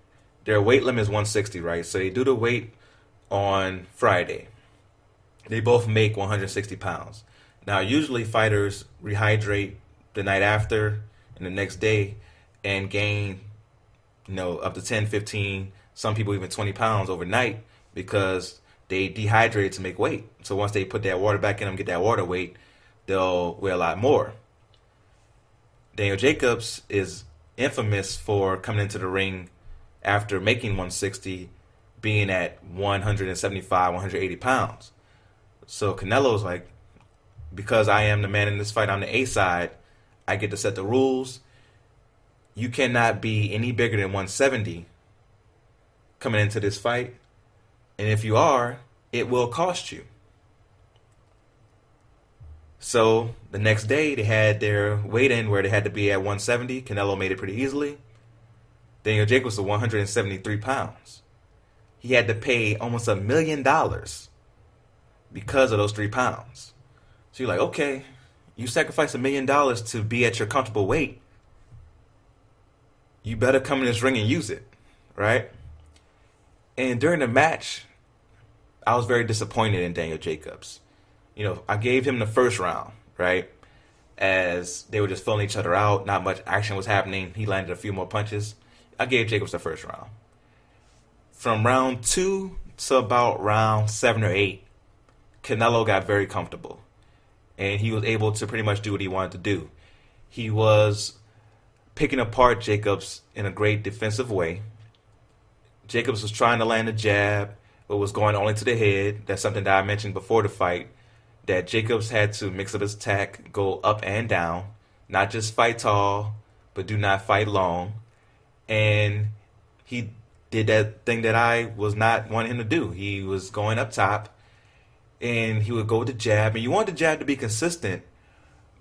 their weight limit is 160, right? So they do the weight on Friday. They both make 160 pounds. Now, usually fighters rehydrate the night after and the next day and gain, up to 10, 15, some people even 20 pounds overnight because they dehydrated to make weight. So once they put that water back in them, get that water weight, they'll weigh a lot more. Daniel Jacobs is infamous for coming into the ring after making 160, being at 175, 180 pounds. So Canelo's like, because I am the man in this fight, I'm the A side, I get to set the rules. You cannot be any bigger than 170 coming into this fight. And if you are, it will cost you. So the next day, they had their weight in where they had to be at 170. Canelo made it pretty easily. Daniel Jacobs was 173 pounds. He had to pay almost $1 million because of those 3 pounds. So you're like, okay, you sacrifice $1 million to be at your comfortable weight. You better come in this ring and use it, right? And during the match, I was very disappointed in Daniel Jacobs. I gave him the first round, right? As they were just filling each other out. Not much action was happening. He landed a few more punches. I gave Jacobs the first round. From round 2 to about round 7 or 8, Canelo got very comfortable. And he was able to pretty much do what he wanted to do. He was picking apart Jacobs in a great defensive way. Jacobs was trying to land a jab, but was going only to the head. That's something that I mentioned before the fight, that Jacobs had to mix up his attack, go up and down, not just fight tall, but do not fight long. And he did that thing that I was not wanting him to do. He was going up top, and he would go with the jab. And you want the jab to be consistent,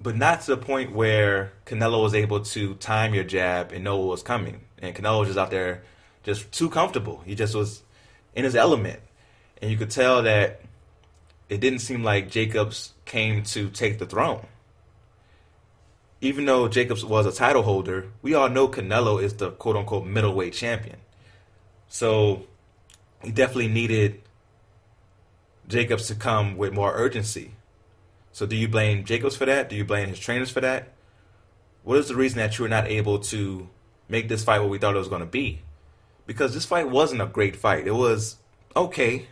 but not to the point where Canelo was able to time your jab and know what was coming. And Canelo was just out there just too comfortable. He just was in his element. And you could tell that it didn't seem like Jacobs came to take the throne. Even though Jacobs was a title holder, we all know Canelo is the quote-unquote middleweight champion. So he definitely needed Jacobs to come with more urgency. So do you blame Jacobs for that? Do you blame his trainers for that? What is the reason that you were not able to make this fight what we thought it was going to be? Because this fight wasn't a great fight. It was okay,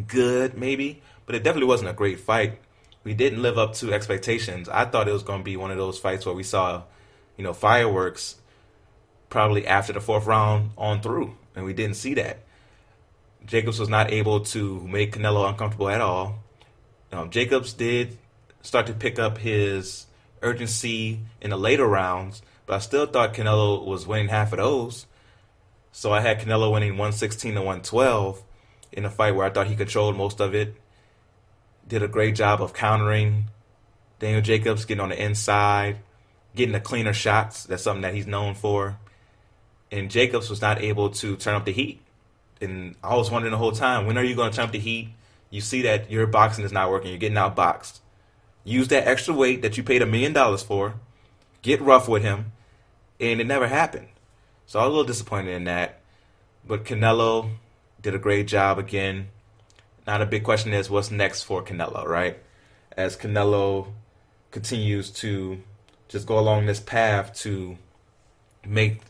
good maybe, but it definitely wasn't a great fight. We didn't live up to expectations. I thought it was going to be one of those fights where we saw, fireworks probably after the 4th round on through, and we didn't see that. Jacobs was not able to make Canelo uncomfortable at all. Jacobs did start to pick up his urgency in the later rounds, but I still thought Canelo was winning half of those. So I had Canelo winning 116 to 112 in a fight where I thought he controlled most of it. Did a great job of countering Daniel Jacobs, getting on the inside, getting the cleaner shots. That's something that he's known for. And Jacobs was not able to turn up the heat. And I was wondering the whole time, when are you going to turn up the heat? You see that your boxing is not working. You're getting outboxed. Use that extra weight that you paid $1 million for. Get rough with him. And it never happened. So I was a little disappointed in that. But Canelo did a great job again. Now the big question is, what's next for Canelo, right? As Canelo continues to just go along this path to make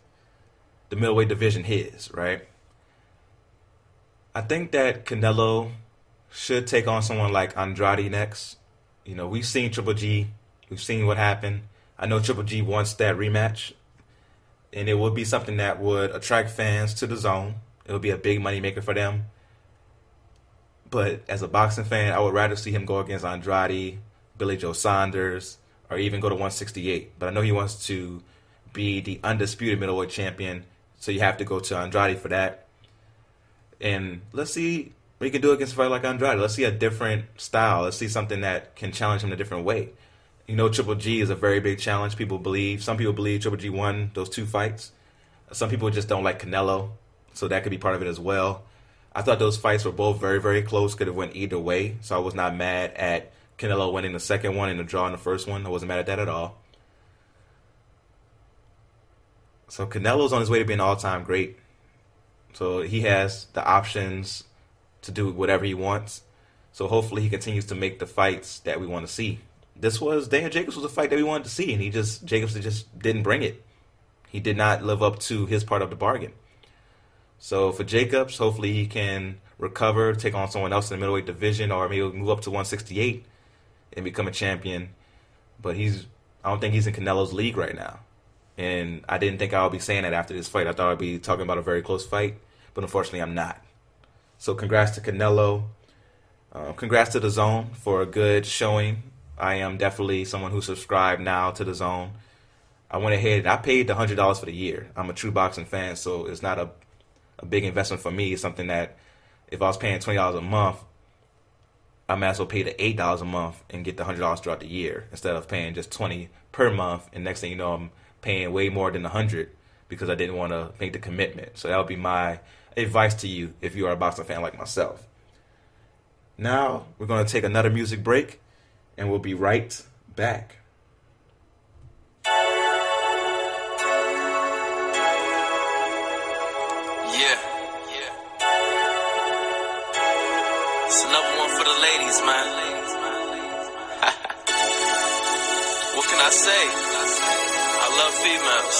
the middleweight division his, right? I think that Canelo should take on someone like Andrade next. We've seen Triple G. We've seen what happened. I know Triple G wants that rematch. and it would be something that would attract fans to the zone. It would be a big moneymaker for them. But as a boxing fan, I would rather see him go against Andrade, Billy Joe Saunders, or even go to 168. But I know he wants to be the undisputed middleweight champion, so you have to go to Andrade for that. And let's see what he can do against a fighter like Andrade. Let's see a different style. Let's see something that can challenge him in a different way. You know, Triple G is a very big challenge. Some people believe Triple G won those 2 fights. Some people just don't like Canelo, so that could be part of it as well. I thought those fights were both very, very close. Could have went either way. So I was not mad at Canelo winning the second one and the draw in the first one. I wasn't mad at that at all. So Canelo's on his way to being an all-time great. So he has the options to do whatever he wants. So hopefully he continues to make the fights that we want to see. Daniel Jacobs was a fight that we wanted to see, and Jacobs just didn't bring it. He did not live up to his part of the bargain. So for Jacobs, hopefully he can recover, take on someone else in the middleweight division, or maybe move up to 168 and become a champion. But I don't think he's in Canelo's league right now. And I didn't think I would be saying that after this fight. I thought I'd be talking about a very close fight, but unfortunately I'm not. So congrats to Canelo. Congrats to the Zone for a good showing. I am definitely someone who subscribed now to the Zone. I went ahead, I paid the $100 for the year. I'm a true boxing fan, so it's not a big investment for me. It's something that if I was paying $20 a month, I might as well pay the $8 a month and get the $100 throughout the year instead of paying just $20 per month. And next thing you know, I'm paying way more than $100 because I didn't want to make the commitment. So that would be my advice to you if you are a boxing fan like myself. Now we're going to take another music break, and we'll be right back. It's another one for the ladies, man. What can I say? I love females.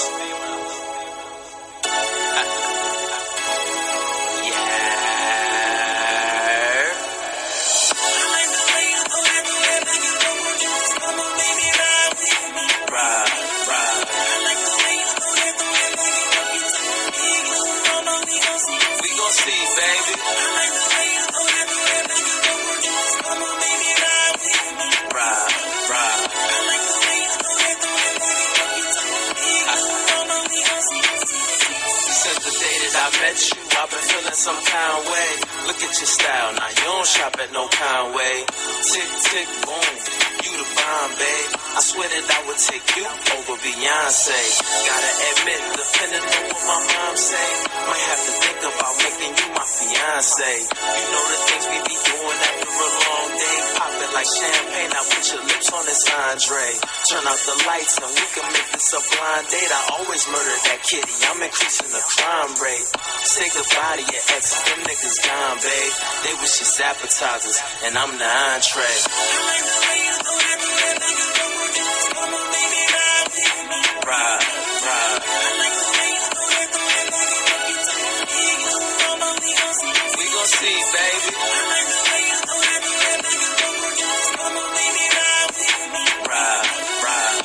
I've been feeling some kind of way. Look at your style, now you don't shop at no kind way. Tick, tick, boom, you the bomb, babe. I swear that I would take you over Beyonce. Gotta admit, depending on what my mom say, might have to think about making you my fiance. You know the things we be doing after a long day. Pop it like champagne, now put your lips on this Andre. Turn out the lights and we can make this a blind date. I always murder that kitty, I'm increasing the crime rate. Say goodbye to your exes, them niggas gone, babe. They was just appetizers, and I'm the entree. Ride, ride. We gon' see, baby. Ride, ride.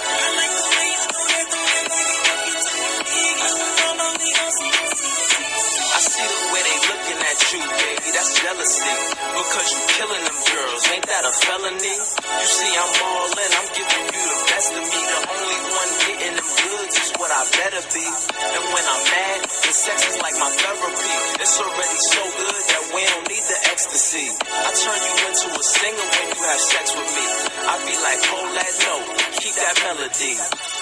I see the way they looking at you, baby, that's jealousy. Because you killing them girls, ain't that a felony? You see I'm all in, I'm giving you the best of me. The only one getting them goods is what I better be. And when I'm mad, the sex is like my therapy. It's already so good that we don't need the ecstasy. I turn you into a singer when you have sex with me. I be like, hold that note, keep that melody.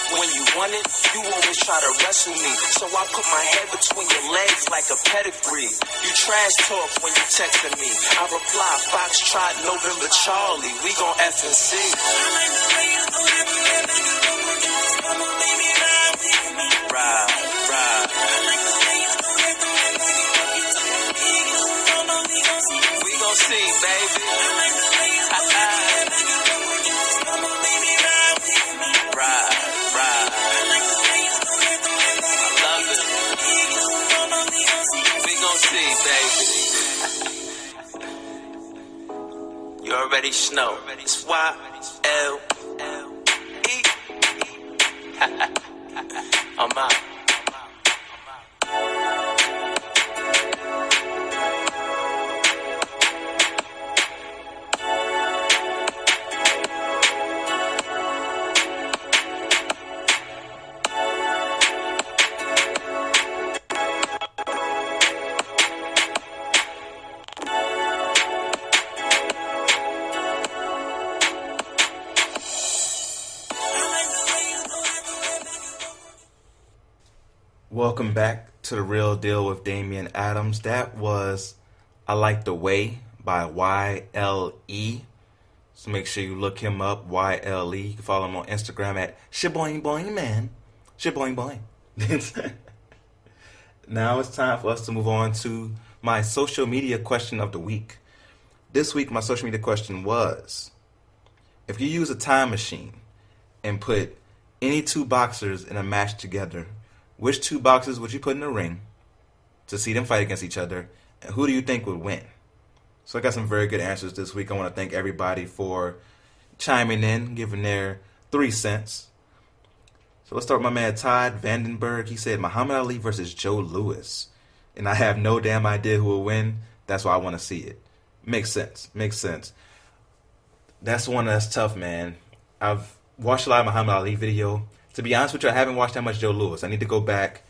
When you want it, you always try to wrestle me. So I put my head between your legs like a pedigree. You trash talk when you texting me. I reply, Foxtrot, November Charlie. We gon' F and C. Ride, ride. We gon' see, baby. Ride. You already know. It's YLE. I'm out. Welcome back to The Real Deal with Damian Adams. That was I Like the Way by YLE. So make sure you look him up, YLE. You can follow him on Instagram at Shaboing Boing Man. Shaboing Boing. Now it's time for us to move on to my social media question of the week. This week, my social media question was, if you use a time machine and put any two boxers in a match together, which two boxers would you put in the ring to see them fight against each other, and who do you think would win? So I got some very good answers this week. I want to thank everybody for chiming in, giving their 3 cents. So let's start with my man Todd Vandenberg. He said Muhammad Ali versus Joe Louis. And I have no damn idea who will win. That's why I want to see it. Makes sense. Makes sense. That's one that's tough, man. I've watched a lot of Muhammad Ali video. To be honest with you, I haven't watched that much Joe Louis. I need to go back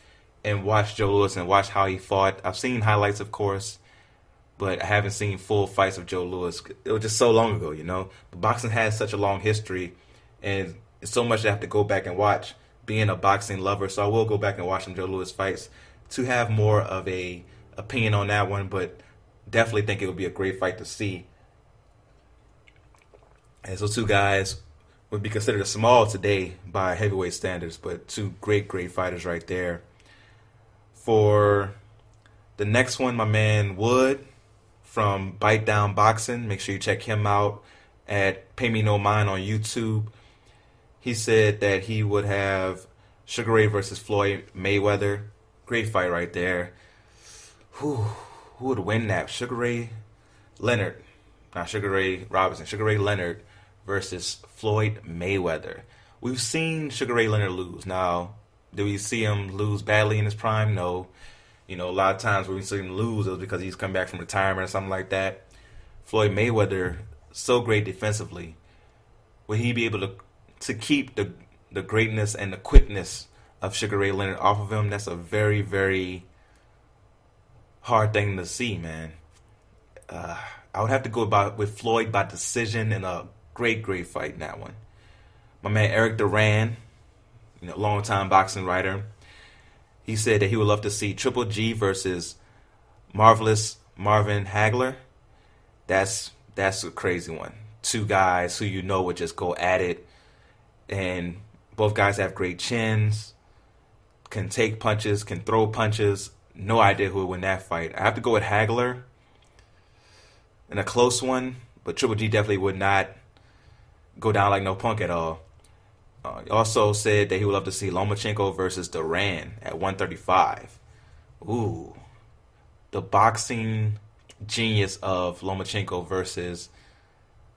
and watch Joe Louis and watch how he fought. I've seen highlights, of course, but I haven't seen full fights of Joe Louis. It was just so long ago, you know. But boxing has such a long history, and it's so much I have to go back and watch, being a boxing lover. So I will go back and watch some Joe Louis fights to have more of a opinion on that one, but definitely think it would be a great fight to see. And those two guys would be considered small today by heavyweight standards, but two great fighters right there. For the next one, my man Wood from Bite Down Boxing. Make sure you check him out at Pay Me No Mind on YouTube. He said that he would have Sugar Ray versus Floyd Mayweather. Great fight right there. Who would win that? Sugar Ray Leonard. Not Sugar Ray Robinson. Sugar Ray Leonard versus Floyd Mayweather. We've seen Sugar Ray Leonard lose. Now, do we see him lose badly in his prime? No. You know, a lot of times when we see him lose, it was because he's come back from retirement or something like that. Floyd Mayweather, so great defensively. Will he be able to keep the greatness and the quickness of Sugar Ray Leonard off of him? That's a very, very hard thing to see, man. I would have to go with Floyd by decision in a great fight in that one. My man Eric Duran, long-time boxing writer, he said that he would love to see Triple G versus Marvelous Marvin Hagler. That's a crazy one. Two guys who would just go at it, and both guys have great chins, can take punches, can throw punches. No idea who would win that fight. I have to go with Hagler in a close one, but Triple G definitely would not go down like no punk at all. He also said that he would love to see Lomachenko versus Duran at 135. Ooh, the boxing genius of Lomachenko versus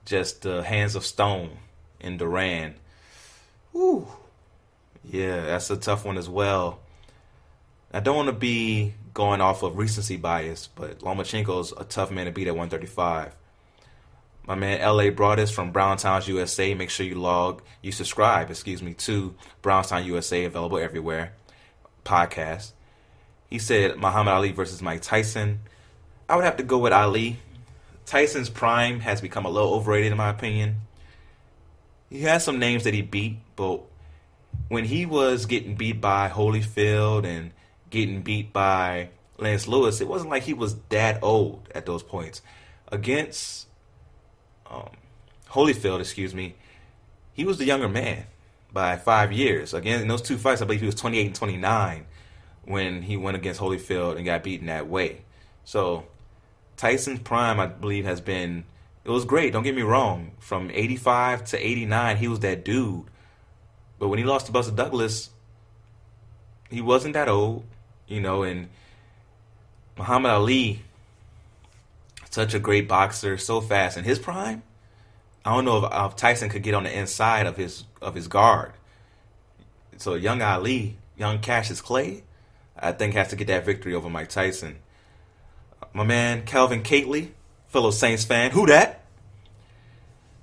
just the hands of stone in Duran. Ooh, yeah, that's a tough one as well. I don't want to be going off of recency bias, but Lomachenko's a tough man to beat at 135. My man L.A. Broadus from Browntown, USA. Make sure you subscribe, to Browntown, USA, available everywhere. Podcast. He said Muhammad Ali versus Mike Tyson. I would have to go with Ali. Tyson's prime has become a little overrated in my opinion. He has some names that he beat, but when he was getting beat by Holyfield and getting beat by Lance Lewis, it wasn't like he was that old at those points. Against Holyfield, he was the younger man by 5 years. Again, in those two fights, I believe he was 28 and 29 when he went against Holyfield and got beaten that way. So Tyson's prime, I believe, it was great, don't get me wrong. From 85 to 89, he was that dude. But when he lost to Buster Douglas, he wasn't that old, and Muhammad Ali, such a great boxer, so fast. In his prime, I don't know if Tyson could get on the inside of his guard. So young Ali, young Cassius Clay, I think has to get that victory over Mike Tyson. My man Calvin Cately, fellow Saints fan, who dat?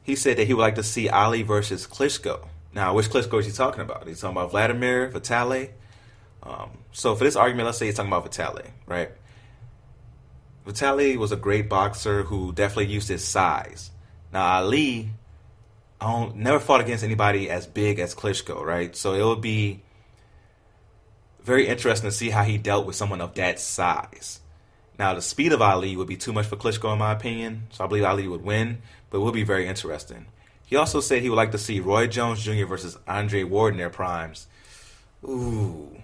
He said that he would like to see Ali versus Klitschko. Now, which Klitschko is he talking about? He's talking about Vladimir Vitale. So for this argument, let's say he's talking about Vitale, right? Vitale was a great boxer who definitely used his size. Now, Ali never fought against anybody as big as Klitschko, right? So it would be Very interesting to see how he dealt with someone of that size. Now, the speed of Ali would be too much for Klitschko, in my opinion, so I believe Ali would win, but it will be very interesting. He also said he would like to see Roy Jones Jr. versus Andre Ward in their primes. Ooh,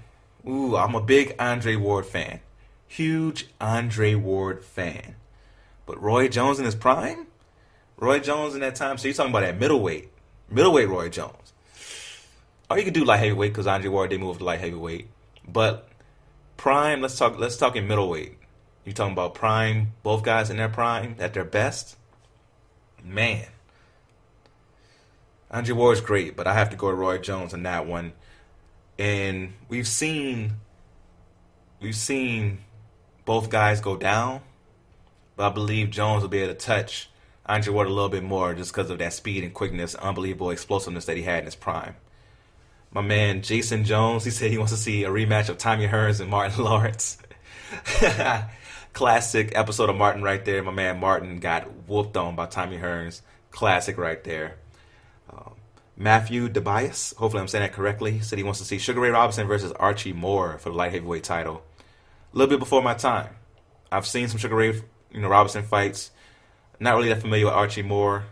I'm a big Andre Ward fan. Huge Andre Ward fan. But Roy Jones in his prime? Roy Jones in that time, so you're talking about that middleweight Roy Jones. Or you could do light heavyweight because Andre Ward did move to light heavyweight. But prime, let's talk in middleweight. You talking about prime, both guys in their prime, at their best? Man. Andre Ward's great, but I have to go to Roy Jones in that one. And we've seen both guys go down, but I believe Jones will be able to touch Andre Ward a little bit more just because of that speed and quickness, unbelievable explosiveness that he had in his prime. My man Jason Jones, he said he wants to see a rematch of Tommy Hearns and Martin Lawrence. Classic episode of Martin right there. My man Martin got whooped on by Tommy Hearns. Classic right there. Matthew DeBias, hopefully I'm saying that correctly, said he wants to see Sugar Ray Robinson versus Archie Moore for the light heavyweight title. A little bit before my time. I've seen some Sugar Ray Robinson fights. Not really that familiar with Archie Moore.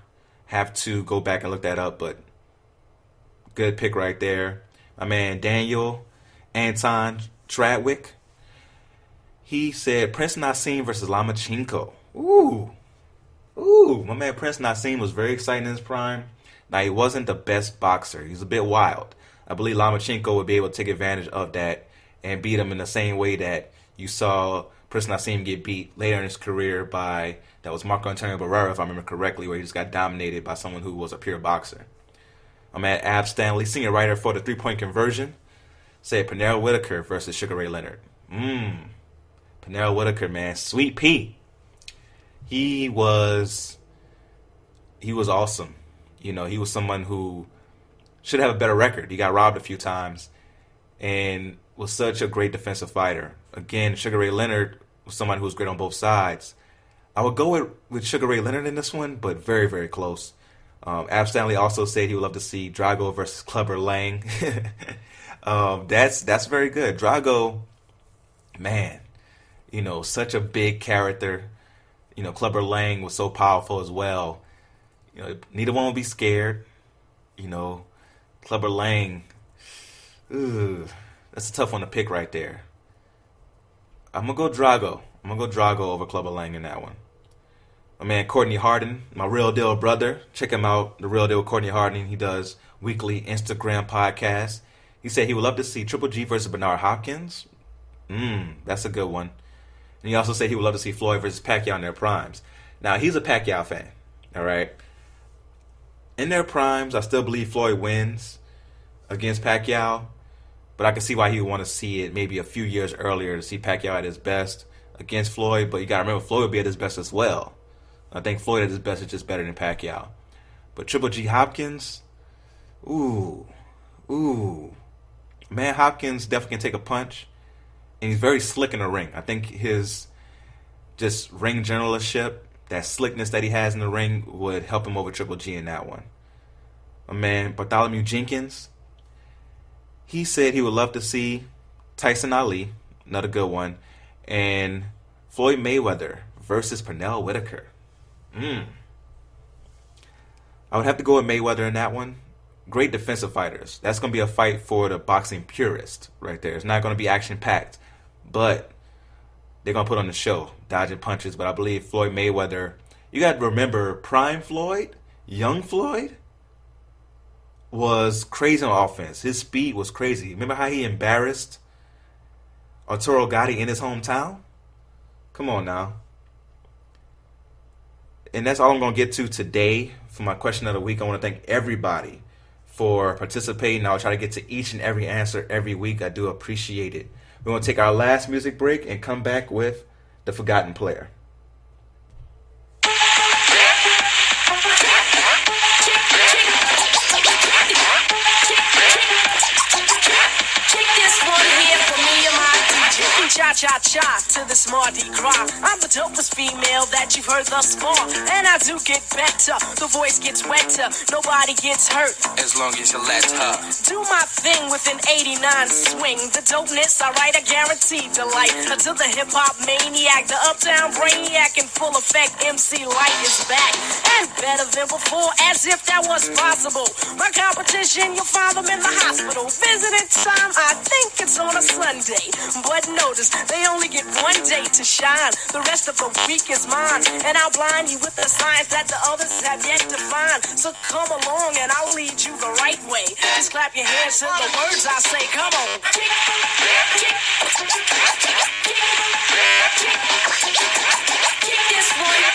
Have to go back and look that up, but good pick right there. My man Daniel Anton Tradwick, he said Prince Nassim versus Lomachenko. Ooh, my man Prince Nassim was very exciting in his prime. Now, he wasn't the best boxer. He's a bit wild. I believe Lomachenko would be able to take advantage of that and beat him in the same way that you saw Prince Nassim get beat later in his career by, that was Marco Antonio Barrera, if I remember correctly, where he just got dominated by someone who was a pure boxer. I'm at Ab Stanley, senior writer for the 3-point conversion, said Pernell Whitaker versus Sugar Ray Leonard. Pernell Whitaker, man. Sweet Pea. He was awesome. You know, he was someone who should have a better record. He got robbed a few times and was such a great defensive fighter. Again, Sugar Ray Leonard was someone who was great on both sides. I would go with Sugar Ray Leonard in this one, but very, very close. Ab Stanley also said he would love to see Drago versus Clubber Lang. That's very good. Drago, man, such a big character. Clubber Lang was so powerful as well. Neither one will be scared. Clubber Lang, that's a tough one to pick right there. I'm going to go Drago. I'm going to go Drago over Clubber Lang in that one. My man Courtney Hardin, my Real Deal brother. Check him out, The Real Deal with Courtney Hardin. He does weekly Instagram podcasts. He said he would love to see Triple G versus Bernard Hopkins. That's a good one. And he also said he would love to see Floyd versus Pacquiao in their primes. Now, he's a Pacquiao fan, all right? In their primes, I still believe Floyd wins against Pacquiao, but I can see why he would want to see it maybe a few years earlier to see Pacquiao at his best against Floyd, but you got to remember Floyd would be at his best as well. I think Floyd at his best is just better than Pacquiao. But Triple G Hopkins, man, Hopkins definitely can take a punch, and he's very slick in the ring. I think his just ring generalship, that slickness that he has in the ring, would help him over Triple G in that one. My man Bartholomew Jenkins, he said he would love to see Tyson Ali, another good one, and Floyd Mayweather versus Pernell Whitaker. I would have to go with Mayweather in that one. Great defensive fighters. That's going to be a fight for the boxing purist right there. It's not going to be action-packed, but they're going to put on the show, dodging punches. But I believe Floyd Mayweather, you got to remember, prime Floyd, young Floyd, was crazy on offense. His speed was crazy. Remember how he embarrassed Arturo Gatti in his hometown? Come on now. And that's all I'm going to get to today for my question of the week. I want to thank everybody for participating. I'll try to get to each and every answer every week. I do appreciate it. We're going to take our last music break and come back with The Forgotten Player. Kick this one here for me and my DJ. cha-cha-cha to this Mardi Gras. I'm the dopest female that you've heard thus far. And I do get better, the voice gets wetter, nobody gets hurt. As long as you let her. Do my thing with an 89 swing. The dopeness, alright, I guarantee delight. Until the hip-hop maniac, the uptown brainiac in full effect, MC Lyte is back. And better than before, as if that was possible. My competition, you'll find them in the hospital. Visiting time, I think it's on a Sunday. But notice, they only get one day to shine. The rest of the week is mine. And I'll blind you with the signs that the others have yet to find. So come along and I'll lead you the right way. Just clap your hands to the words I say. Come on. Kick, kick, kick this one.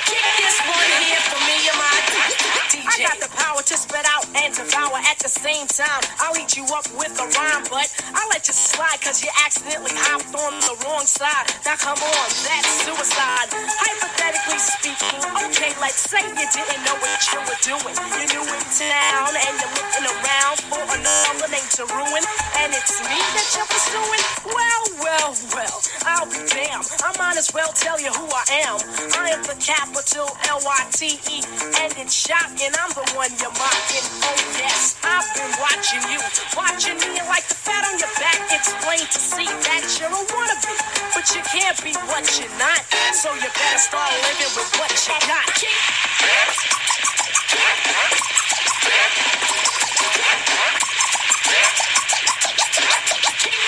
Kick this one here for me and my DJ. I got the power to spit out and devour at the same time. I'll eat you up with a rhyme, but I'll let you slide cause you accidentally hopped on the wrong side. Now come on, that's suicide. Hypothetically speaking, okay, let's say you didn't know what you were doing. You're new in town and you're looking around for another name to ruin. And it's me that you're pursuing? Well, I'll be damned. I might as well tell you who I am. I am the capital Lyte, and it's shocking. I'm the one you're mocking. Oh yes, I've been watching you, watching me, and like the fat on your back, it's plain to see that you're a wannabe, but you can't be what you're not. So you better start living with what you got.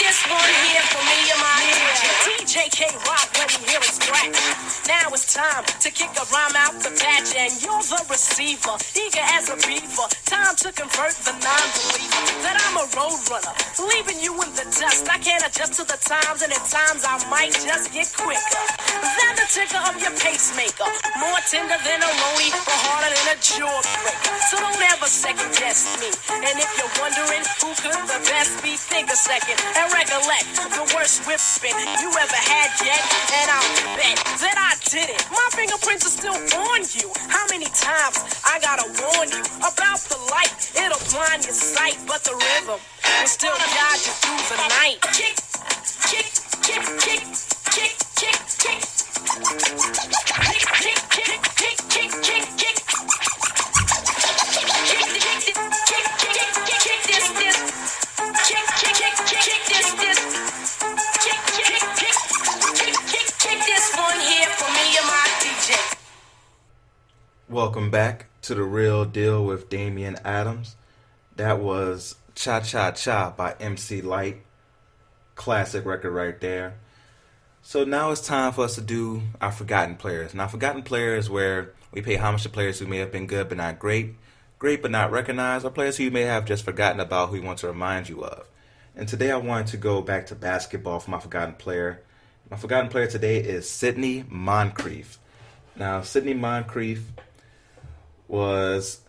This one here for me and my DJ K-Rock, let me hear it scratch. Now it's time to kick a rhyme out the patch, and you're the receiver, eager as a beaver. Time to convert the non-believer that I'm a road runner, leaving you in the dust. I can't adjust to the times, and at times I might just get quicker than the ticker of your pacemaker. More tender than a rollie, or harder than a jawbreaker. So don't ever second guess me. And if you're wondering who could the best be, think a second and recollect the worst whipping you ever had yet. And I'll bet that I did it. My fingerprints are still on you. How many times I gotta warn you about the light? It'll blind your sight, but the rhythm will still guide you through the night. Kick, kick, kick, kick, kick, kick, kick. Kick, kick, kick, kick, kick, kick, kick. Welcome back to The Real Deal with Damian Adams. That was Cha Cha Cha by MC Lyte. Classic record right there. So now it's time for us to do our Forgotten Players. Now, Forgotten Players where we pay homage to players who may have been good but not great, great but not recognized, or players who you may have just forgotten about who we want to remind you of. And today I wanted to go back to basketball for my Forgotten Player. My Forgotten Player today is Sidney Moncrief. Now, Sidney Moncrief was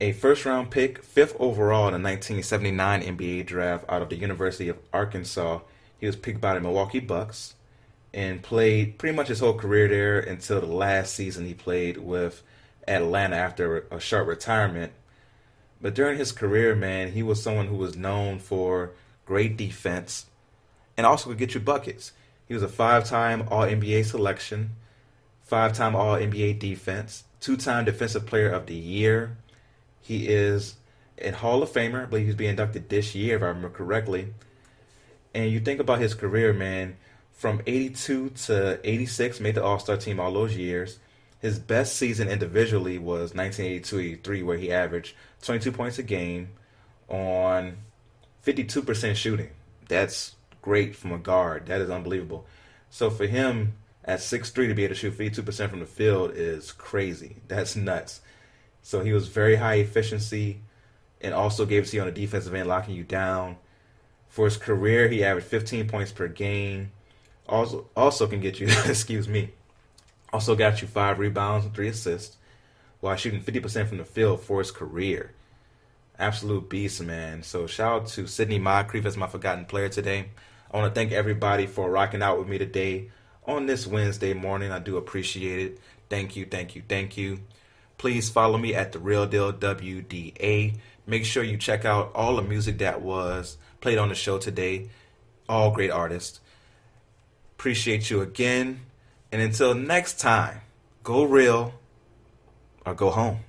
a first-round pick, 5th overall in the 1979 NBA draft out of the University of Arkansas. He was picked by the Milwaukee Bucks and played pretty much his whole career there until the last season he played with Atlanta after a short retirement. But during his career, man, he was someone who was known for great defense and also could get you buckets. He was a 5-time All-NBA selection, 5-time All-NBA defense, 2-time Defensive Player of the Year. He is a Hall of Famer. I believe he's being inducted this year, if I remember correctly. And you think about his career, man, from 82 to 86, made the All-Star team all those years. His best season individually was 1982-83, where he averaged 22 points a game on 52% shooting. That's great from a guard. That is unbelievable. So for him, at 6'3", to be able to shoot 52% from the field is crazy. That's nuts. So he was very high efficiency and also gave it to you on the defensive end, locking you down. For his career, he averaged 15 points per game. Also can get you, excuse me, also got you 5 rebounds and 3 assists while shooting 50% from the field for his career. Absolute beast, man. So shout out to Sidney Moncrief as my Forgotten Player today. I want to thank everybody for rocking out with me today on this Wednesday morning. I do appreciate it. Thank you, thank you, thank you. Please follow me at The Real Deal WDA. Make sure you check out all the music that was played on the show today. All great artists. Appreciate you again. And until next time, go real or go home.